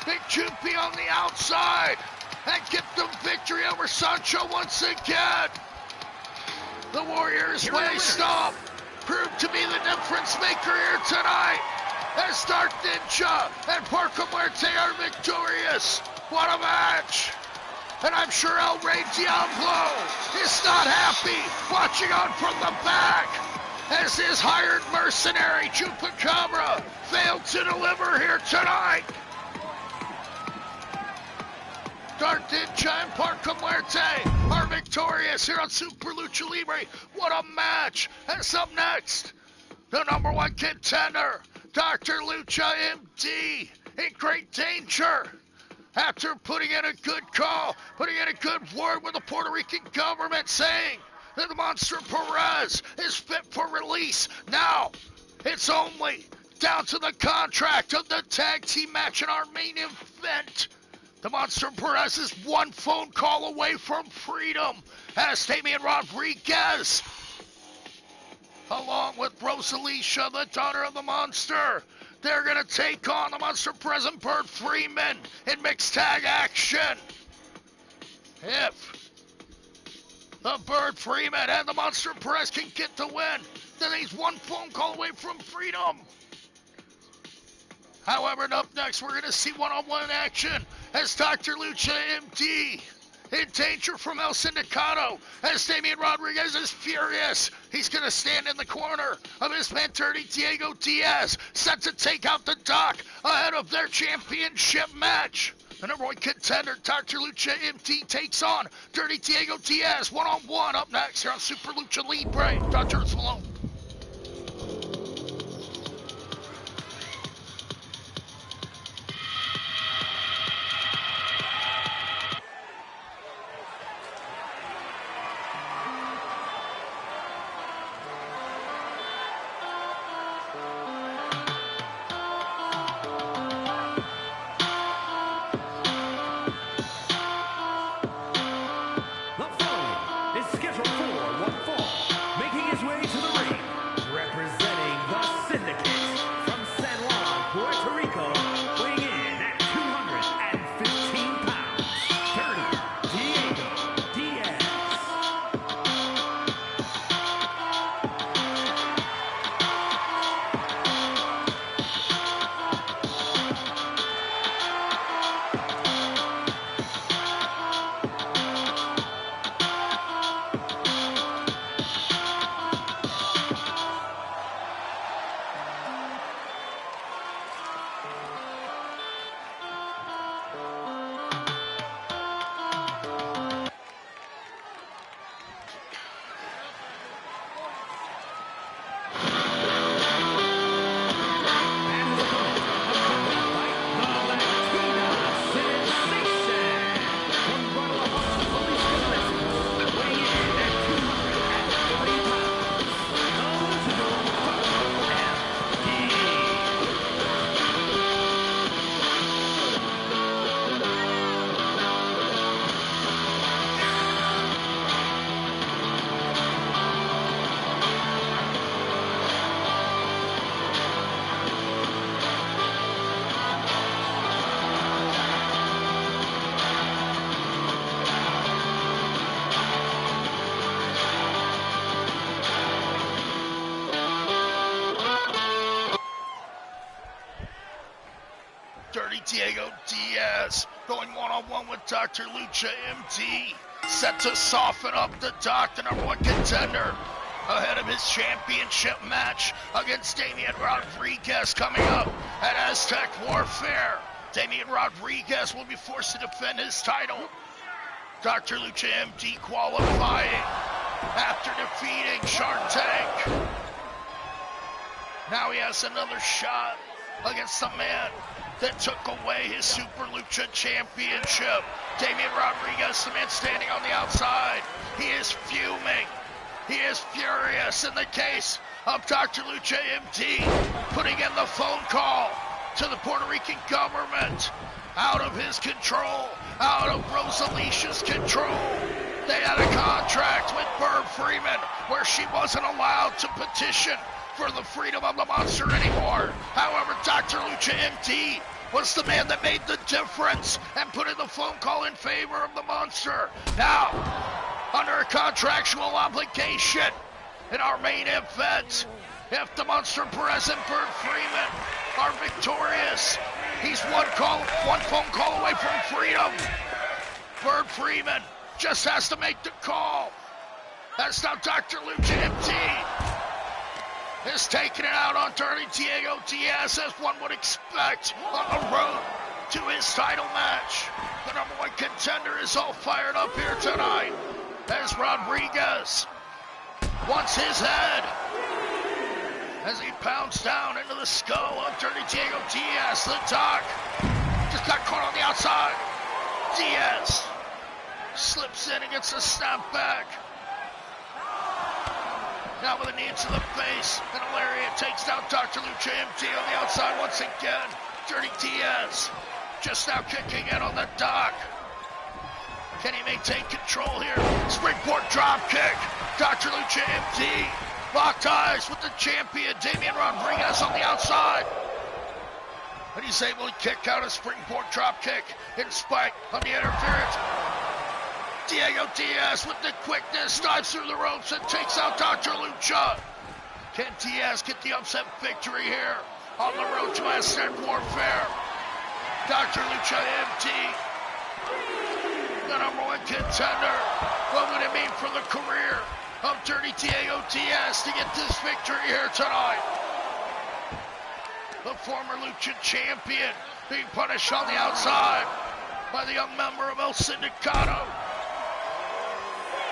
S1: Big Chupi on the outside and get the victory over Sancho once again. The Warriors' Way stomp proved to be the difference maker here tonight. As Dark Ninja and Marco Muerte are victorious. What a match! And I'm sure El Rey Diablo is not happy watching on from the back as his hired mercenary Chupacabra failed to deliver here tonight. Dark Ninja and Parca Muerte are victorious here on Super Lucha Libre. What a match! And up next, the #1 contender, Dr. Lucha MD, in great danger. After putting in a good call, putting in a good word with the Puerto Rican government saying that the monster PEREZ is fit for release. Now, it's only down to the contract of the tag team match in our main event. The monster PEREZ is one phone call away from freedom as Damian Rodriguez, along with Rosalicia, the daughter of the monster, they're going to take on the monster PEREZ and Bert Freeman in mixed tag action. If the Bert Freeman and the monster PEREZ can get the win, then he's one phone call away from freedom. However, up next, we're going to see one-on-one action as Dr. Lucha MD in danger from El Sindicato as Damian Rodriguez is furious. He's going to stand in the corner of his man Dirty Diego Diaz, set to take out the Doc ahead of their championship match. The #1 contender, Dr. Lucha MD, takes on Dirty Diego Diaz one-on-one up next here on Super Lucha Libre. DrHooksMalone. Dirty Diego Diaz going one-on-one with Dr. Lucha MD, set to soften up the Doc, the #1 contender, ahead of his championship match against Damian Rodriguez coming up at Aztec Warfare. Damian Rodriguez will be forced to defend his title. Dr. Lucha MD qualifying after defeating Shark Tank. Now he has another shot against the man that took away his Super Lucha Championship. Damian Rodriguez, the man standing on the outside. He is fuming. He is furious in the case of Dr. Lucha MD, putting in the phone call to the Puerto Rican government. Out of his control, out of Rosalicia's control. They had a contract with Bert Freeman where she wasn't allowed to petition for the freedom of the monster anymore. However, Dr. Lucha MD was the man that made the difference and put in the phone call in favor of the monster. Now, under a contractual obligation in our main event, if the monster PEREZ and Bert Freeman are victorious, he's one phone call away from freedom. Bert Freeman just has to make the call. That's now Dr. Lucha MD is taking it out on Dirty Diego Diaz, as one would expect, on the road to his title match. The #1 contender is all fired up here tonight as Rodriguez wants his head as he pounds down into the skull of Dirty Diego Diaz. The Doc just got caught on the outside. Diaz slips in and gets a snap back. Now with a knee to the face, and a lariat takes down Dr. Lucha MT on the outside once again. Dirty Diaz just now kicking in on the Doc. Can he maintain control here? Springboard drop kick. Dr. Lucha MT locked eyes with the champion, Damian Rodriguez, on the outside. And he's able to kick out a springboard drop kick in spite of the interference. Diego Diaz with the quickness dives through the ropes and takes out Dr. Lucha. Can Diaz get the upset victory here on the road to Aztec Warfare? Dr. Lucha MT, the number one contender. What would it mean for the career of Dirty Diego Diaz to get this victory here tonight? The former Lucha champion being punished on the outside by the young member of El Sindicato.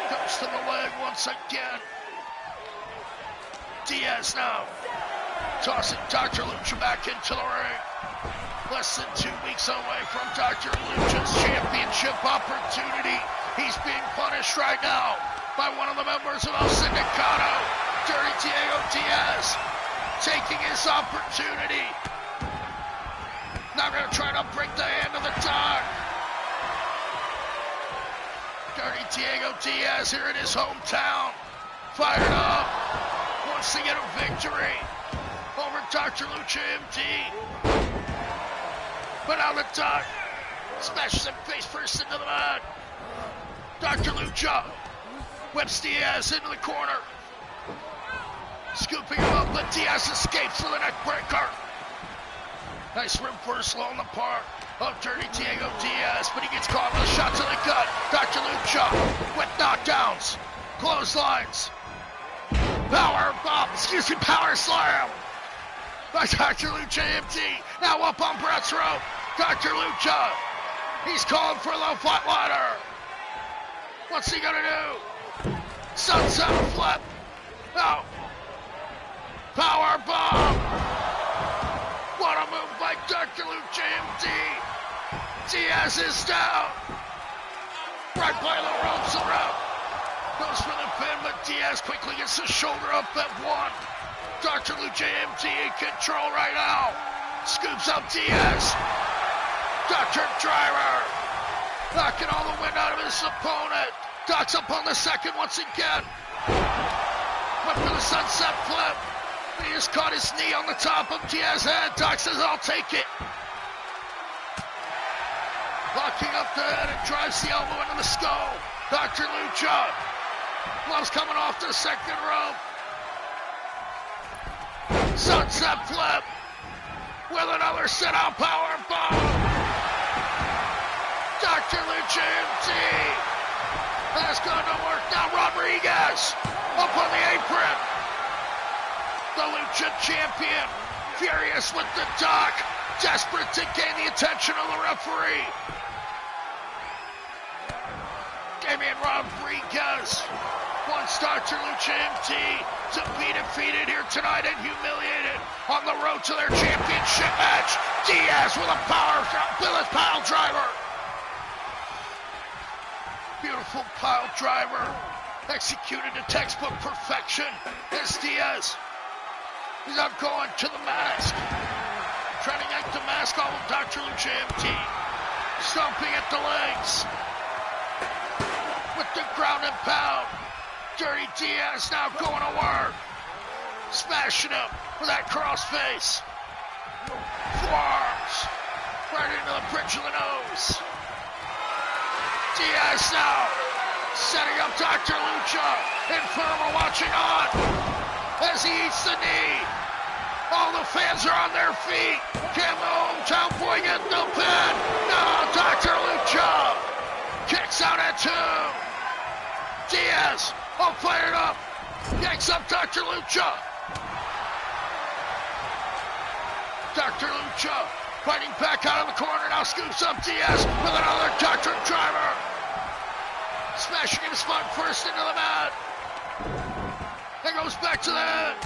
S1: Comes to the leg once again. Diaz now tossing Dr. Lucha back into the ring. Less than 2 weeks away from Dr. Lucha's championship opportunity. He's being punished right now by one of the members of El Sindicato. Dirty Diego Diaz taking his opportunity. Now going to try to break the hand of the Doc. Dirty Diego Diaz here in his hometown. Fired up. Wants to get a victory over Dr. Lucha MT. But now the Doc smashes him face first into the mat. Dr. Lucha whips Diaz into the corner. Scooping him up, but Diaz escapes for the neck breaker. Nice reversal on the part of Dirty Diego Diaz, but he gets caught with a shot to the gut. Dr. Lucha with knockdowns, clotheslines, power slam by Dr. Lucha MT. Now up on Brett's rope. Dr. Lucha, he's calling for the flatliner. What's he gonna do? Sunset flip. No. Power bomb. What a move by Dr. Lucha MT. Diaz is down. Right by the ropes around. Goes for the pin, but Diaz quickly gets the shoulder up at one. Dr. Lucha MT in control right now. Scoops up Diaz. Dr. Driver knocking all the wind out of his opponent. Doc's up on the second once again. Went for the sunset flip. He just caught his knee on the top of Diaz's head. Doc says, I'll take it. Locking up the head and drives the elbow into the skull. Dr. Lucha. Gloves coming off the second rope. Sunset flip with another sit-out power bomb. Dr. Lucha MT. That's going to work. Now Rodriguez up on the apron. The Lucha champion, furious with the Doc, desperate to gain the attention of the referee. Damian Rodriguez wants Dr. Lucha MT to be defeated here tonight and humiliated on the road to their championship match. Diaz with a pile driver. Beautiful pile driver, executed to textbook perfection. As Diaz, he's out going to the mask. Trying to yank the mask off of Dr. Lucha MT. Stomping at the legs. With the ground and pound. Dirty Diaz now going to work. Smashing him with that crossface. Forearms. Right into the bridge of the nose. Diaz now setting up Dr. Lucha. Inferno watching on as he eats the knee. All the fans are on their feet. Can the hometown boy get the pin? No, Dr. Lucha kicks out at two. Diaz all fired up. Yanks up Dr. Lucha. Dr. Lucha fighting back out of the corner. Now scoops up Diaz with another Dr. Driver. goes back to the head.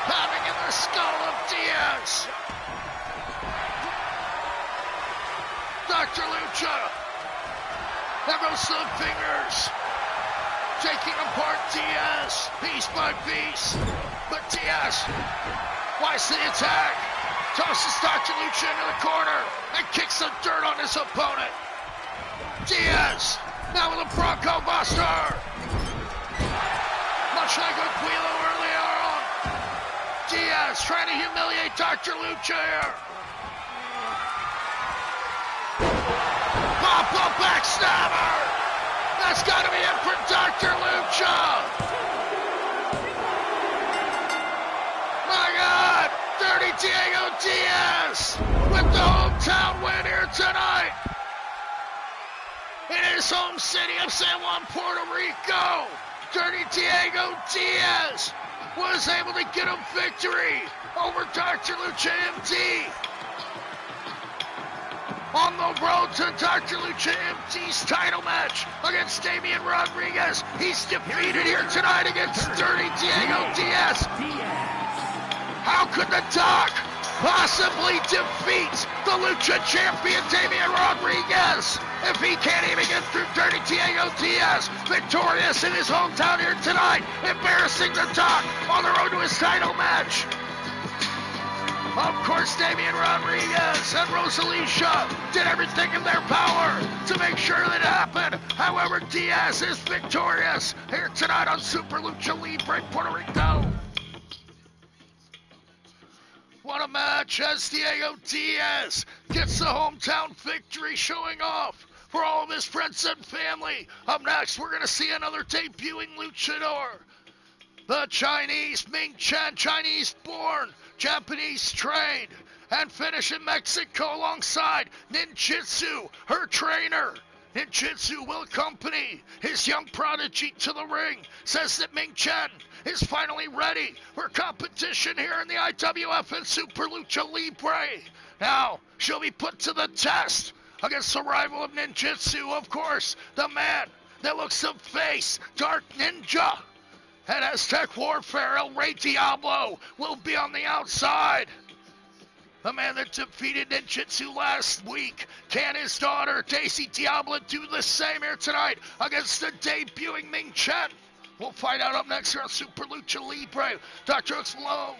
S1: Pounding in the skull of Diaz. Dr. Lucha. There goes the fingers. Taking apart Diaz piece by piece. But Diaz wants the attack. Tosses Dr. Lucha into the corner and kicks the dirt on his opponent. Diaz now with a Bronco Buster. Much like Aquilo earlier on. Diaz trying to humiliate Dr. Lucha here. Pop-up backstabber. That's got to be it for Dr. Lucha. My God. Dirty Diego Diaz with the hometown win here tonight. In his home city of San Juan, Puerto Rico, Dirty Diego Diaz was able to get a victory over Dr. Lucha MD. On the road to Dr. Lucha MD's title match against Damian Rodriguez. He's defeated here tonight against Dirty Diego Diaz. How could the Doc possibly defeat the Lucha champion Damian Rodriguez if he can't even get through Dirty Diego Diaz, victorious in his hometown here tonight, embarrassing the Doc on the road to his title match? Of course, Damian Rodriguez and Rosalicia did everything in their power to make sure that it happened. However, Diaz is victorious here tonight on Super Lucha Libre Puerto Rico. What a match as Diego Diaz gets the hometown victory, showing off for all of his friends and family. Up next, we're going to see another debuting luchador. The Chinese Ming Chen, Chinese-born, Japanese-trained, and finish in Mexico alongside Ninjitsu, her trainer. Ninjitsu will accompany his young prodigy to the ring. Says that Ming Chen is finally ready for competition here in the IWF and Super Lucha Libre. Now, she'll be put to the test against the rival of Ninjitsu, of course, the man that looks to face Dark Ninja. And Aztec Warfare, El Rey Diablo will be on the outside. The man that defeated Ninjitsu last week. Can his daughter, Daisy Diablo, do the same here tonight against the debuting Ming Chen? We'll find out up next here on Super Lucha Libre. DrHooksMalone.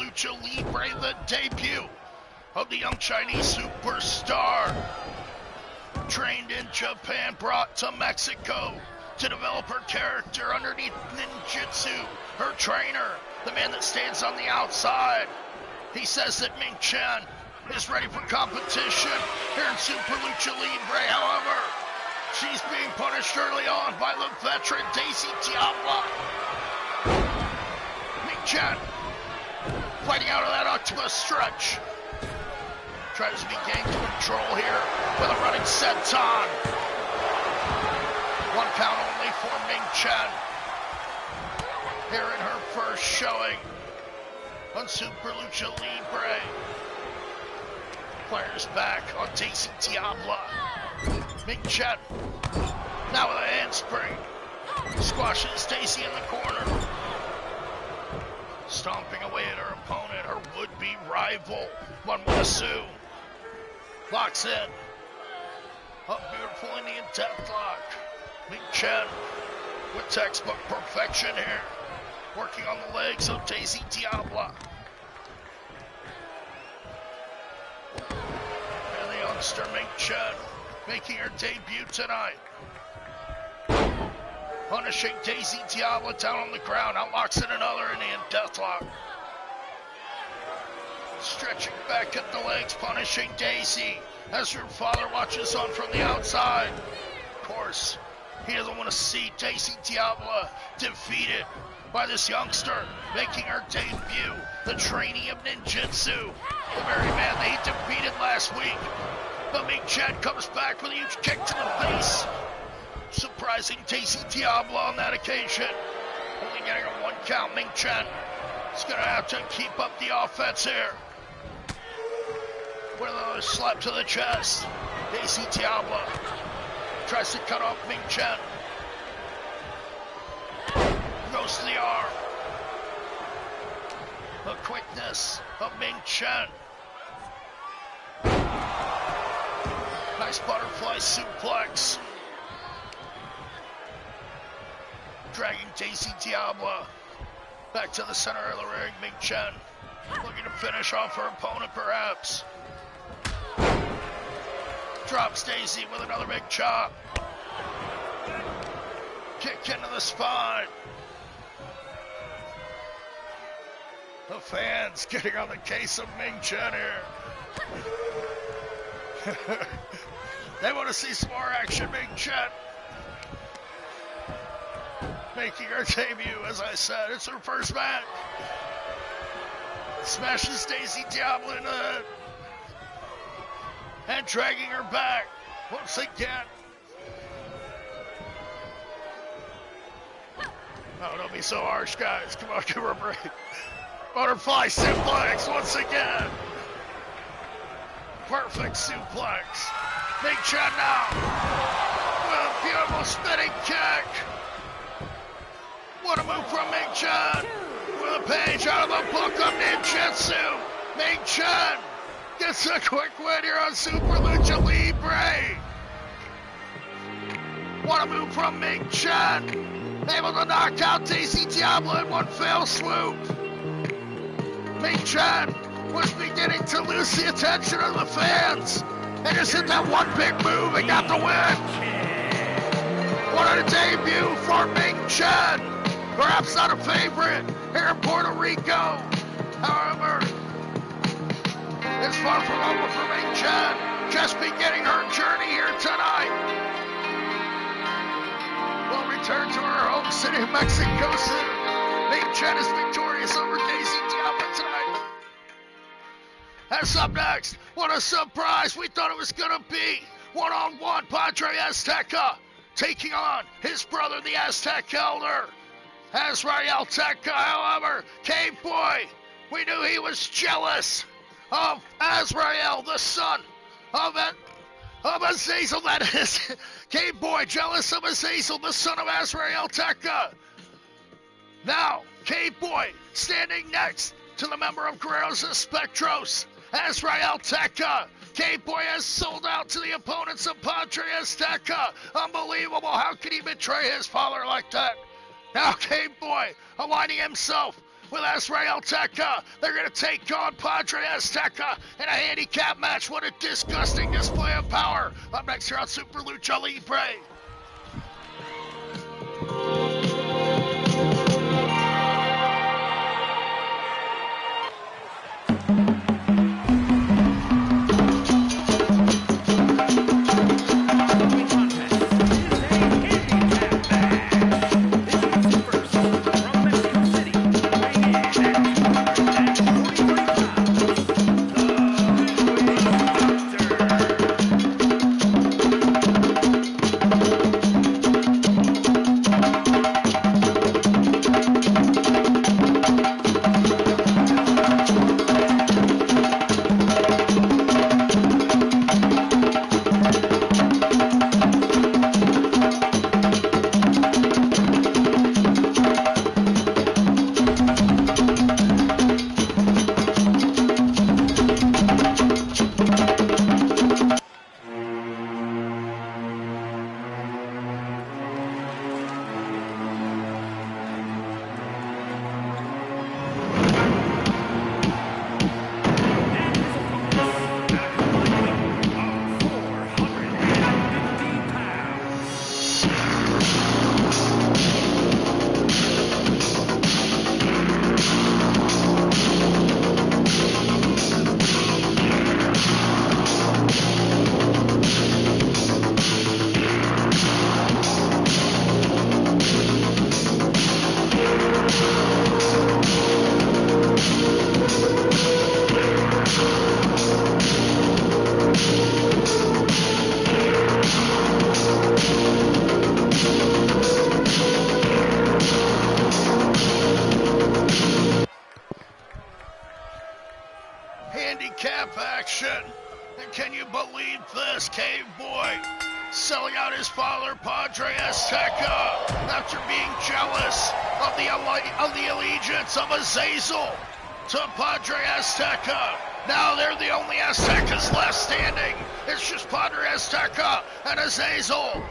S1: Lucha Libre, the debut of the young Chinese superstar. Trained in Japan, brought to Mexico to develop her character underneath ninjutsu. Her trainer, the man that stands on the outside. He says that Ming Chen is ready for competition here in Super Lucha Libre. However, she's being punished early on by the veteran Daisy Diablo. Ming Chen fighting out of that octopus stretch. Tries to be gained control here with a running senton. 1 count only for Ming Chen. Here in her first showing on Super Lucha Libre. Fires back on Daisy Diablo. Ming Chen now with a handspring. Squashes Daisy in the corner. Stomping away at her opponent, her would-be rival, one would assume. Locks in. A beautiful Indian deathlock. Ming Chen with textbook perfection here. Working on the legs of Daisy Diablo. And the youngster Ming Chen making her debut tonight. Punishing Daisy Diablo down on the ground. Now locks in another Indian deathlock. Stretching back at the legs, punishing Daisy as her father watches on from the outside. Of course, he doesn't want to see Daisy Diablo defeated by this youngster making her debut, the trainee of ninjutsu, the very man that he defeated last week. But Ming Chen comes back with a huge kick to the face, surprising Daisy Diablo on that occasion. Only getting a 1 count. Ming Chen is going to have to keep up the offense here. With another slap to the chest. Daisy Diablo tries to cut off Ming Chen. Goes to the arm. The quickness of Ming Chen. Nice butterfly suplex. Dragging Daisy Diablo back to the center of the ring. Ming Chen looking to finish off her opponent perhaps. Drops Daisy with another big chop. Kick into the spine. The fans getting on the case of Ming Chen here. They want to see some more action. Ming Chen making her debut, as I said. It's her first match. Smashes Daisy Diablo in the head. And dragging her back once again. Oh, don't be so harsh, guys. Come on, give her a break. Butterfly suplex once again. Perfect suplex. Ming Chen now with a beautiful spinning kick. What a move from Ming Chen. With a page out of the book of ninjutsu. Ming Chen gets a quick win here on Super Lucha Libre. What a move from Ming Chen. Able to knock out Daisy Diablo in one fell swoop. Ming Chen was beginning to lose the attention of the fans. And just hit that one big move and got the win. What a debut for Ming Chen. Perhaps not a favorite here in Puerto Rico. However, it's far from over for Ming Chen. Just beginning her journey here tonight. We'll return to her home city of Mexico City. Ming Chen is victorious over Daisy Diablo tonight. That's up next. What a surprise. We thought it was going to be one-on-one Padre Azteca taking on his brother, the Aztec Elder, Azrael Azteca. However, K-Boy, we knew he was jealous of Azrael, the son of Azazel, that is. K-Boy jealous of Azazel, the son of Azrael Azteca. Now, K-Boy standing next to the member of Guerreros Espectros, Azrael Azteca. K-Boy has sold out to the opponents of Padre Azteca. Unbelievable. How could he betray his father like that? Now K-Boy aligning himself with Azrael Tekka. They're going to take on Padre Azteca in a handicap match. What a disgusting display of power. Up next here on Super Lucha Libre. Handicap action. And can you believe this? Cave Boy selling out his father, Padre Azteca, after being jealous of the allegiance of Azazel to Padre Azteca. Now they're the only Aztecas left standing. It's just Padre Azteca and Azazel.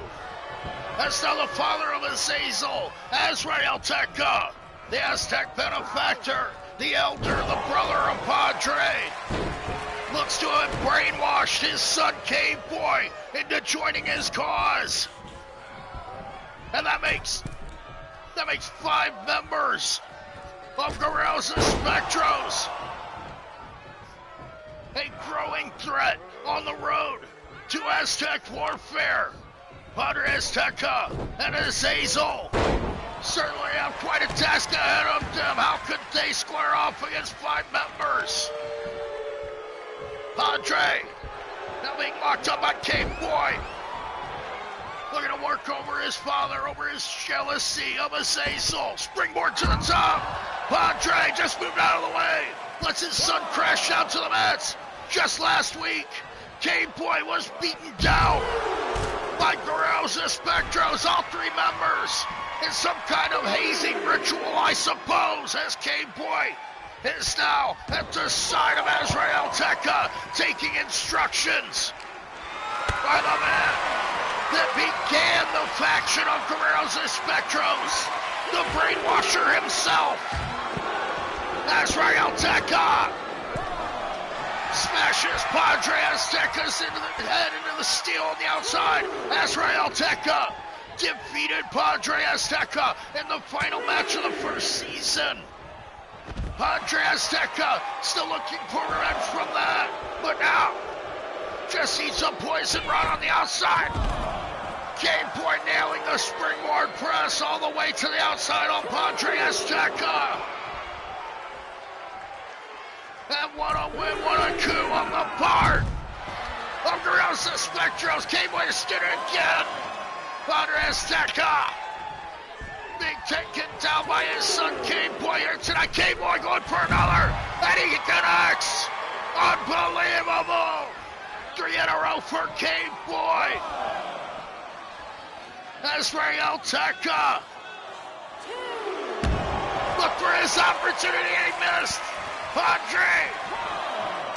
S1: That's now the father of Azazel, Azrael Tekka, the Aztec benefactor, the elder, the brother of Padre. Looks to have brainwashed his son, Cave Boy, into joining his cause. And that makes 5 members of Guerreros and Spectros. A growing threat on the road to Aztec warfare. Padre Azteca and Azazel certainly have quite a task ahead of them. How could they square off against 5 members? Padre now being locked up on Cave Boy. Looking to work over his father, over his jealousy of Azazel. Springboard to the top. Padre just moved out of the way. Lets his son crash down to the mats. Just last week, Cave Boy was beaten down by Guerreros and Spectros, all 3 members, in some kind of hazing ritual, I suppose, as Cave Boy is now at the side of Azrael Tekka, taking instructions by the man that began the faction of Guerreros and Spectros, the brainwasher himself, Azrael Tekka. Smashes Padre Azteca's into the head, into the steel on the outside. Azrael Tekka defeated Padre Azteca in the final match of the first season. Padre Azteca still looking for revenge from that, but now just eats a poison rod on the outside. Cave Boy nailing the springboard press all the way to the outside on Padre Azteca. And what a win, what a coup on the part of Guerreros and Spectros. Cave Boy stood it again. Padre Azteca being taken down by his son Cave Boy here tonight. Cave Boy going for another, and he connects. Unbelievable. 3 in a row for Cave Boy. Azrael Tekka. Look for his opportunity, he missed. Padre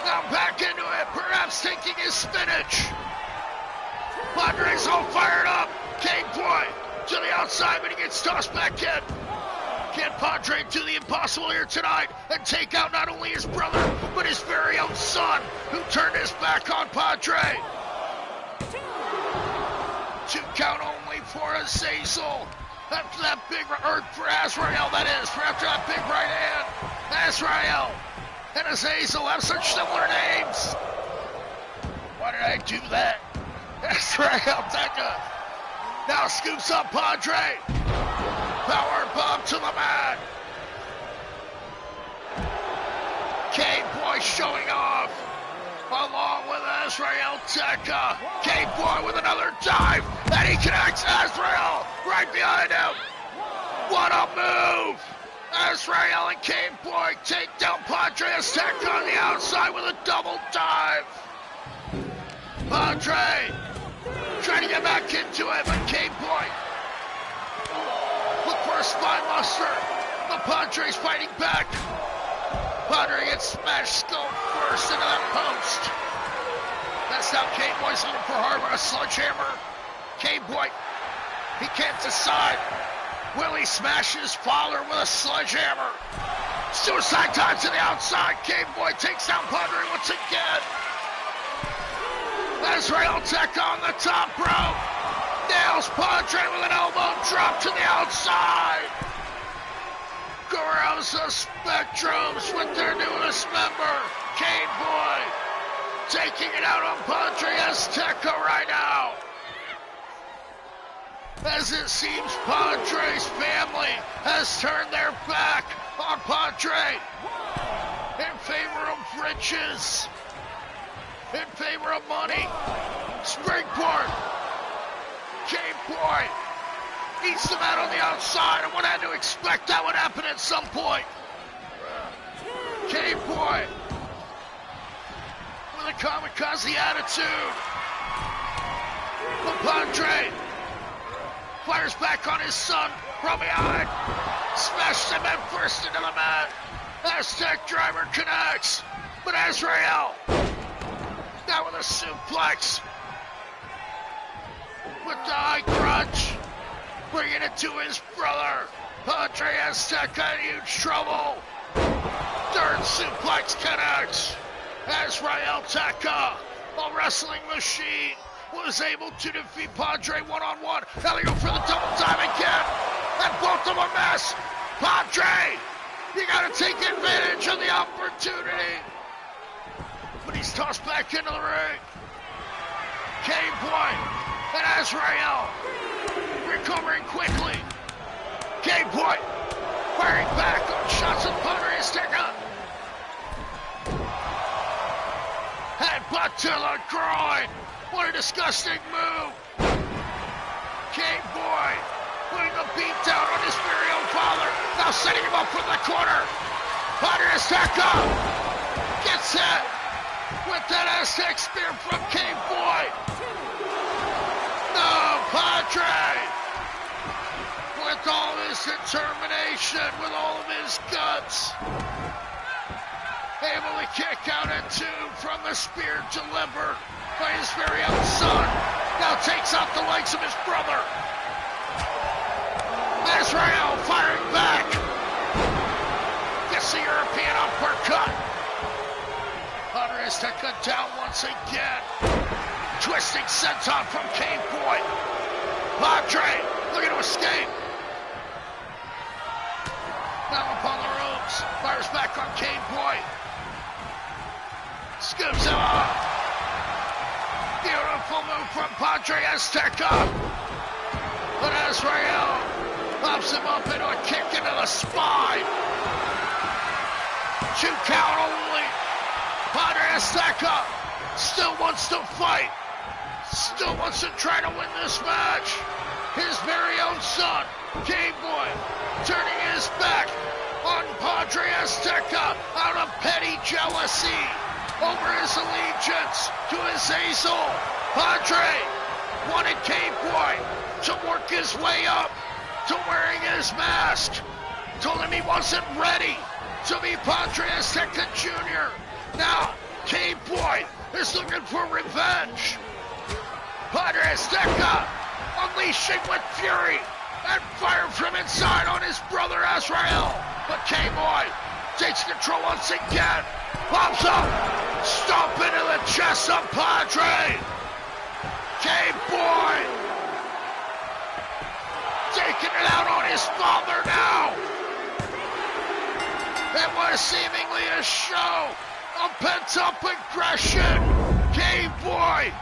S1: now back into it, perhaps taking his spinach. Padre's all fired up. Cave Boy to the outside, but he gets tossed back in. Can Padre do the impossible here tonight and take out not only his brother, but his very own son, who turned his back on Padre? 2 count only for Azazel. After that big, or for Azrael, that is, for after that big right hand. Azrael and Azazel have such similar names. Why did I do that? Azrael Deca now scoops up Padre. Power bomb to the mat. K-Boy showing off along with Azrael Deca. K-Boy with another dive, and he connects Azrael right behind him. What a move! Azrael and K-Boy take down Padre Azteca on the outside with a double dive. Padre trying to get back into it, but K-Boy look for a spine buster. The Padre's fighting back. Padre gets smashed skull first into that post. That's now K-Boy's looking for hard with a sledgehammer. K-Boy, he can't decide. Will he smash his father with a sledgehammer? Suicide dive to the outside. K-Boy takes down Padre once again. Azrael Deca on the top rope. Nails Padre with an elbow drop to the outside. Garza Spectrums with their newest member, K-Boy, taking it out on Padre Azteca right now. As it seems Padre's family has turned their back on Padre in favor of riches, in favor of money. Springboard. K-Boy eats the mat on the outside. I would have to expect that would happen at some point. K-Boy with a kamikaze attitude. The Padre fires back on his son from behind. Smashes him head first into the mat. Aztec driver connects. But Azrael now with a suplex. With the high crunch. Bringing it to his brother. Padre Azteca in huge trouble. Third suplex connects. Azrael Deca, a wrestling machine, was able to defeat Padre one-on-one. Now they go for the double dive again. And both of them miss. Padre, you gotta take advantage of the opportunity. But he's tossed back into the ring. K-Boy and Azrael recovering quickly. K-Boy firing back on shots of Padre Azteca. Headbutt to the groin. What a disgusting move. K-Boy putting the beat down on his very own father. Now setting him up from the corner. Padre Azteca gets hit with that Aztec spear from K-Boy. No, Padre, with all his determination, with all of his guts, able to kick out at 2 from the spear delivered by his very own son. Now takes out the legs of his brother. Azrael firing back. Gets the European uppercut. Padre Azteca down once again. Twisting senton from K-Boy. Padre looking to escape. Now up on the ropes. Fires back on K-Boy. Scoops him up. Beautiful move from Padre Azteca. But Azrael pops him up into a kick into the spine. 2 count only. Padre Azteca still wants to fight. Still wants to try to win this match. His very own son, K-Boy, turning his back on Padre Azteca out of petty jealousy over his allegiance to Azazel. Padre wanted K-Boy to work his way up to wearing his mask. Told him he wasn't ready to be Padre Azteca Jr. Now, K-Boy is looking for revenge. Padre Azteca unleashing with fury and fired from inside on his brother Azrael. But K-Boy takes control once again. Pops up, stomp into the chest of Padre. K-Boy taking it out on his father now. It was seemingly a show of pent-up aggression. K-Boy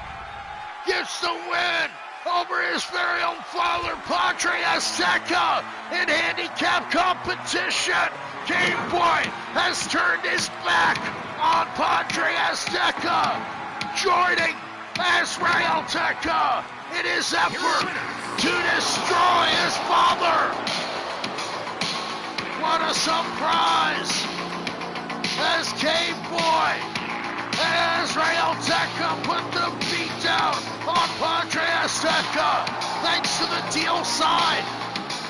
S1: gets the win over his very own father, Padre Azteca, in handicap competition. K-Boy has turned his back on Padre Azteca, joining Azrael Azteca in his effort to destroy his father. What a surprise as K-Boy and Azrael Azteca put the beat down on Padre Azteca, thanks to the deal signed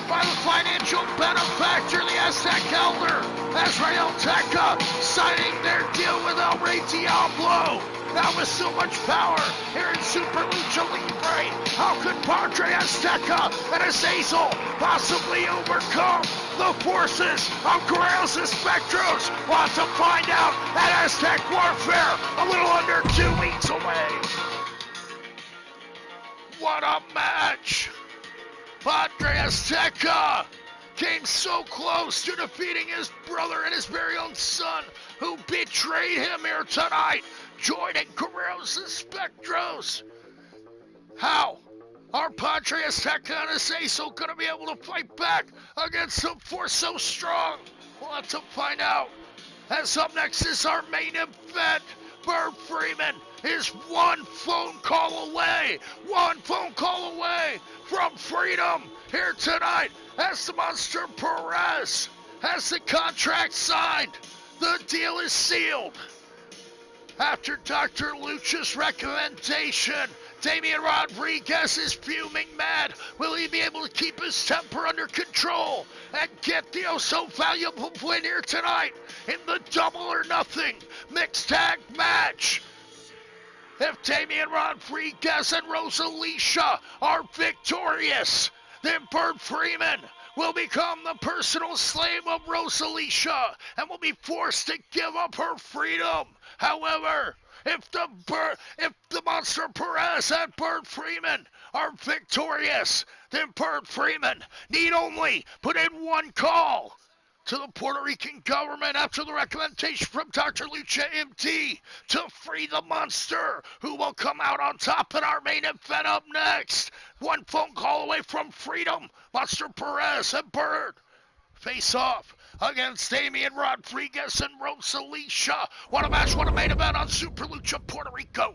S1: by the financial benefactor, the Aztec Elder, Azrael Azteca, signing their deal with El Rey Diablo. Now with so much power here in Super Lucha Libre, how could Padre Azteca and Azazel possibly overcome the forces of Guerreros and Spectros? We'll have to find out at Aztec Warfare, a little under 2 weeks away. What a match! Padre Azteca came so close to defeating his brother and his very own son, who betrayed him here tonight, joining Guerreros and Spectros. How are Padre Azteca and Azazel going to be able to fight back against a force so strong? We'll have to find out. As up next is our main event. BYRD Freeman is one phone call away from freedom here tonight as the Monster Perez has the contract signed. The deal is sealed. After Dr. Lucha's recommendation, Damian Rodriguez is fuming mad. Will he be able to keep his temper under control and get the so valuable win here tonight in the double or nothing mixed tag match? If Damian Rodriguez and Rosalicia are victorious, then BYRD Freeman will become the personal slave of Rosalicia and will be forced to give up her freedom. However, if the Monster Perez and BYRD Freeman are victorious, then BYRD Freeman need only put in one call to the Puerto Rican government after the recommendation from Dr. Lucha MD to free the monster, who will come out on top in our main event up next. One phone call away from freedom. Monster Perez and BYRD face off against Damian Rodriguez and Rosalicia. What a match, what a main event on Super Lucha Puerto Rico.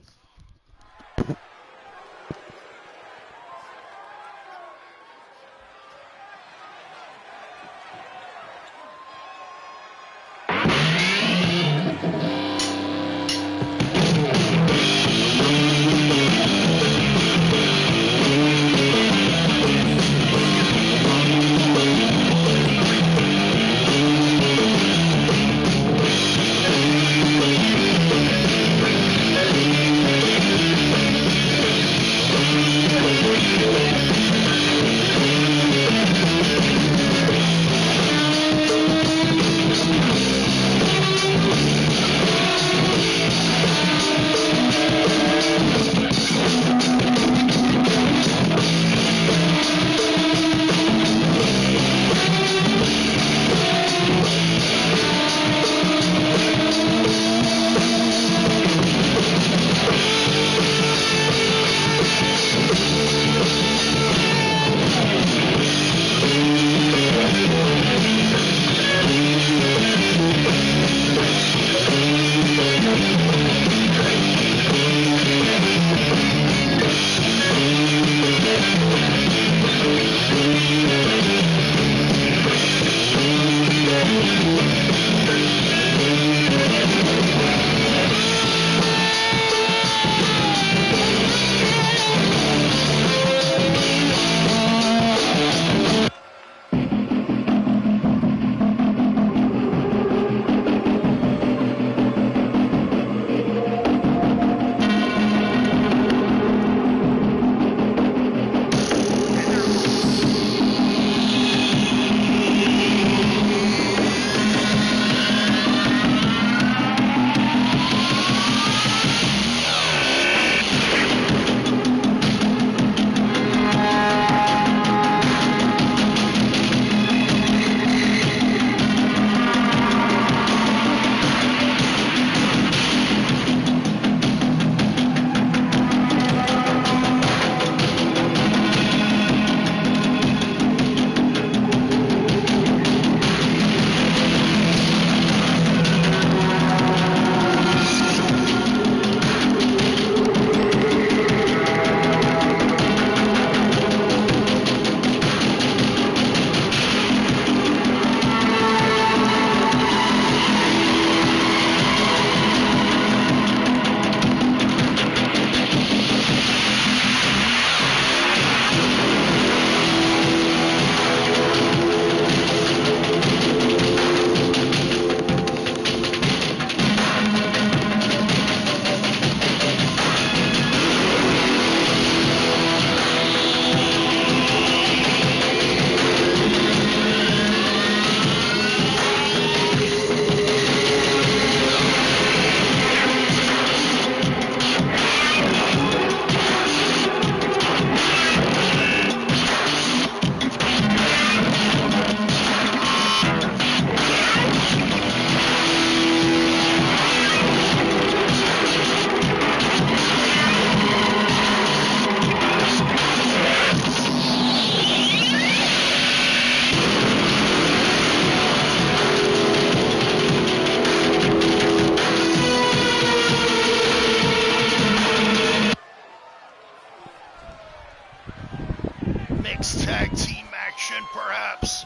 S1: mixed tag team action, perhaps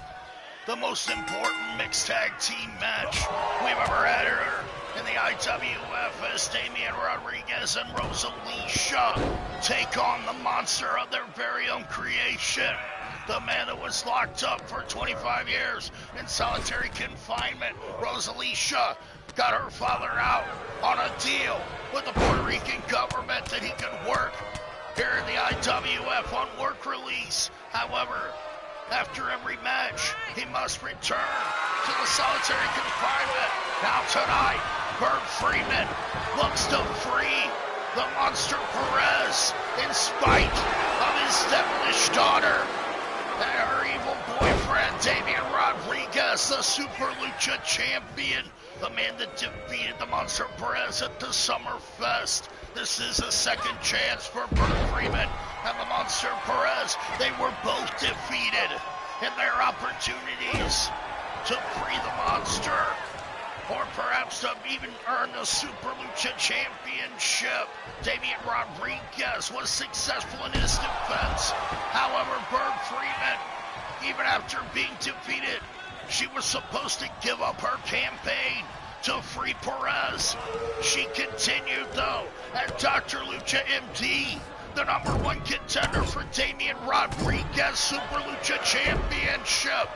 S1: the most important mixed tag team match we've ever had here in the IWF, as Damian Rodriguez and Rosalicia take on the monster of their very own creation, the man that was locked up for 25 years in solitary confinement. Rosalicia got her father out on a deal with the Puerto Rican government that he could work here in the IWF on work release. However, after every match, he must return to the solitary confinement. Now tonight, Bert Freeman looks to free the monster PEREZ in spite of his devilish daughter and her evil boyfriend, Damian Rodriguez, the Super Lucha champion, the man that defeated the monster PEREZ at the Summerfest. This is a second chance for Bert Freeman and the monster PEREZ. They were both defeated in their opportunities to free the monster, or perhaps to even earn the Super Lucha Championship. Damian Rodriguez was successful in his defense. However, Bert Freeman, even after being defeated, she was supposed to give up her campaign to free PEREZ. She continued, though, and Dr. Lucha MD, the #1 contender for Damian Rodriguez Super Lucha Championship,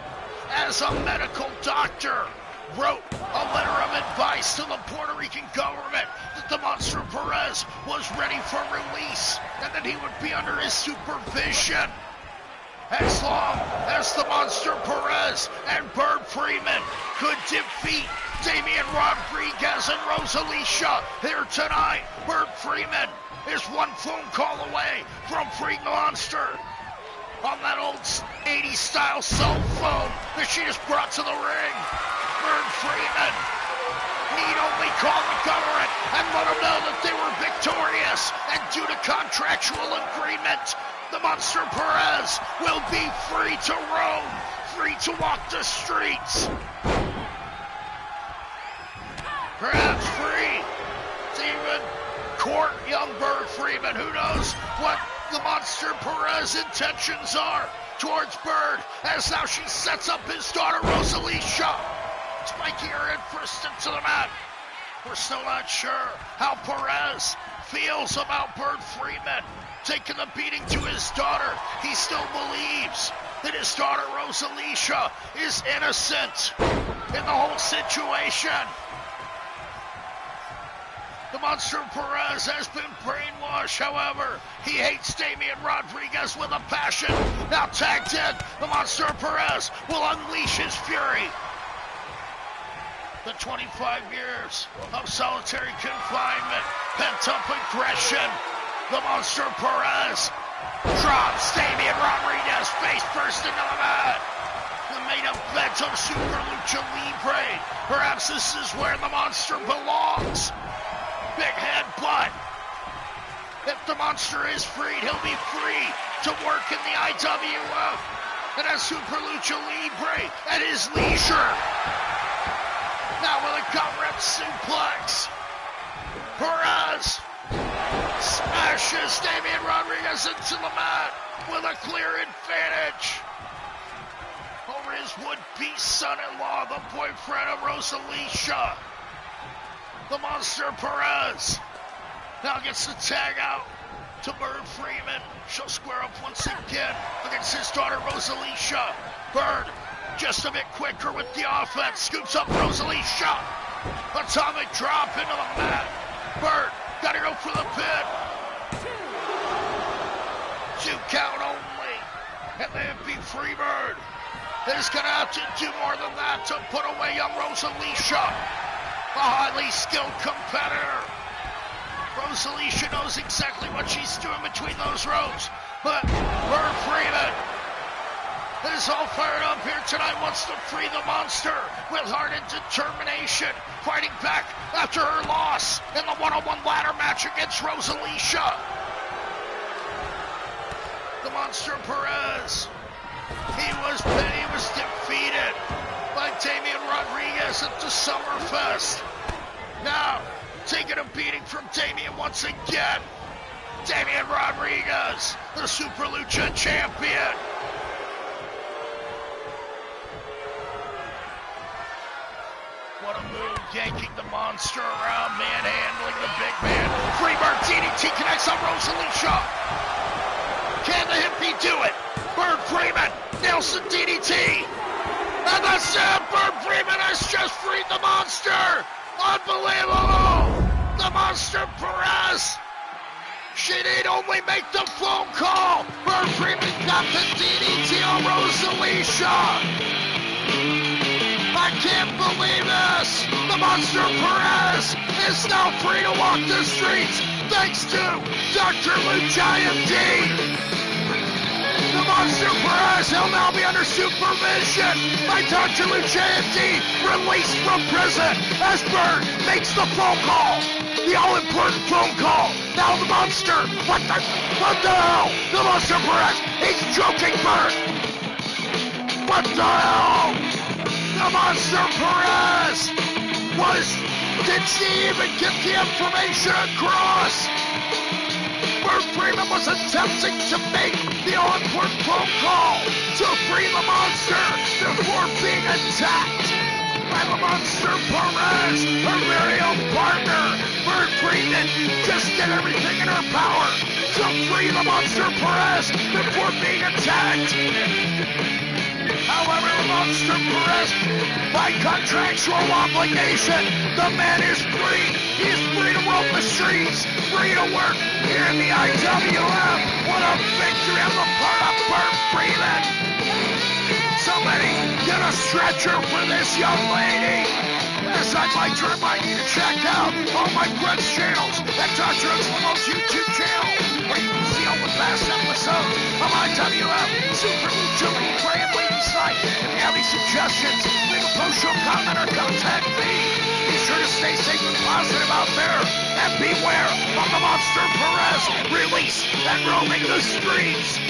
S1: as a medical doctor, wrote a letter of advice to the Puerto Rican government that the monster PEREZ was ready for release and that he would be under his supervision as long as the monster PEREZ and Bert Freeman could defeat Damian Rodriguez and Rosalicia here tonight. Bert Freeman is one phone call away from freeing the monster on that old 80s style cell phone that she just brought to the ring. Bert Freeman need only call the government and let them know that they were victorious, and due to contractual agreement, the monster PEREZ will be free to roam, free to walk the streets. Perhaps free to even court young Bert Freeman. Who knows what the monster PEREZ intentions are towards Bert, as now she sets up his daughter Rosalicia, spiking her head first into the mat. We're still not sure how PEREZ feels about Bert Freeman taking the beating to his daughter. He still believes that his daughter Rosalicia is innocent in the whole situation. The monster PEREZ has been brainwashed, however. He hates Damian Rodriguez with a passion. Now tagged in, the monster PEREZ will unleash his fury. The 25 years of solitary confinement, pent-up aggression. The monster PEREZ drops Damian Rodriguez face first into the mat. The main event of Super Lucha Libre. Perhaps this is where the monster belongs. Big headbutt. If the monster is freed, he'll be free to work in the IWF and as Super Lucha Libre at his leisure. Now with a cover-up suplex, PEREZ smashes Damian Rodriguez into the mat with a clear advantage over his would-be son-in-law, the boyfriend of Rosalicia. The monster PEREZ now gets the tag out to Bert Freeman. She'll square up once again against his daughter Rosalicia. Bert, just a bit quicker with the offense, scoops up Rosalicia. Atomic drop into the mat. Bert, gotta go for the pin. 2 count only. And then be Freebird is gonna have to do more than that to put away young Rosalicia, a highly skilled competitor. Rosalicia knows exactly what she's doing between those ropes, but Bert Freeman is all fired up here tonight, wants to free the monster with heart and determination, fighting back after her loss in the one-on-one ladder match against Rosalicia. The monster PEREZ, he was defeated by Damian Rodriguez at the Summerfest. Now, taking a beating from Damian once again. Damian Rodriguez, the Super Lucha champion, yanking the monster around, manhandling the big man. Freebird DDT connects on Rosalie. Can the hippie do it? Bird Freeman nails the DDT. And that's it. Bird Freeman has just freed the monster. Unbelievable. The monster Perez. She need only make the phone call. Bird Freeman got the DDT on Rosalie. I can't believe this! The Monster Perez is now free to walk the streets thanks to Dr. LUCHADORES. The Monster Perez, he'll now be under supervision by Dr. LUCHADORES, released from prison as Bird makes the phone call. The all-important phone call. Now the Monster, what the hell? The Monster Perez, he's joking Bird. What the hell? The Monster Perez did she even get the information across? Bird Freeman was attempting to make the all-important phone call to free the monster before being attacked by the Monster Perez, her very own partner. Bird Freeman just did everything in her power to free the Monster Perez before being attacked. However, the Monster Perez, by contractual obligation, the man is free. He is free to roam the streets, free to work here in the IWF. What a victory on the part of Bird Freeman. Somebody get a stretcher for this young lady. Yes, I'd like to remind you to check out all my friends' channels at DrHooksMalone's YouTube channel, where you can see all the past episodes of IWF, SuperLucha Libre, and Ladies Night. If you have any suggestions, leave a post, show, comment, or contact me. Be sure to stay safe and positive out there, and beware of the Monster Perez released and roaming the streets.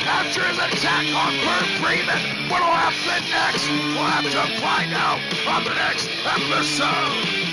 S1: After his attack on Bird Freeman, what'll happen next? We'll have to find out on the next episode.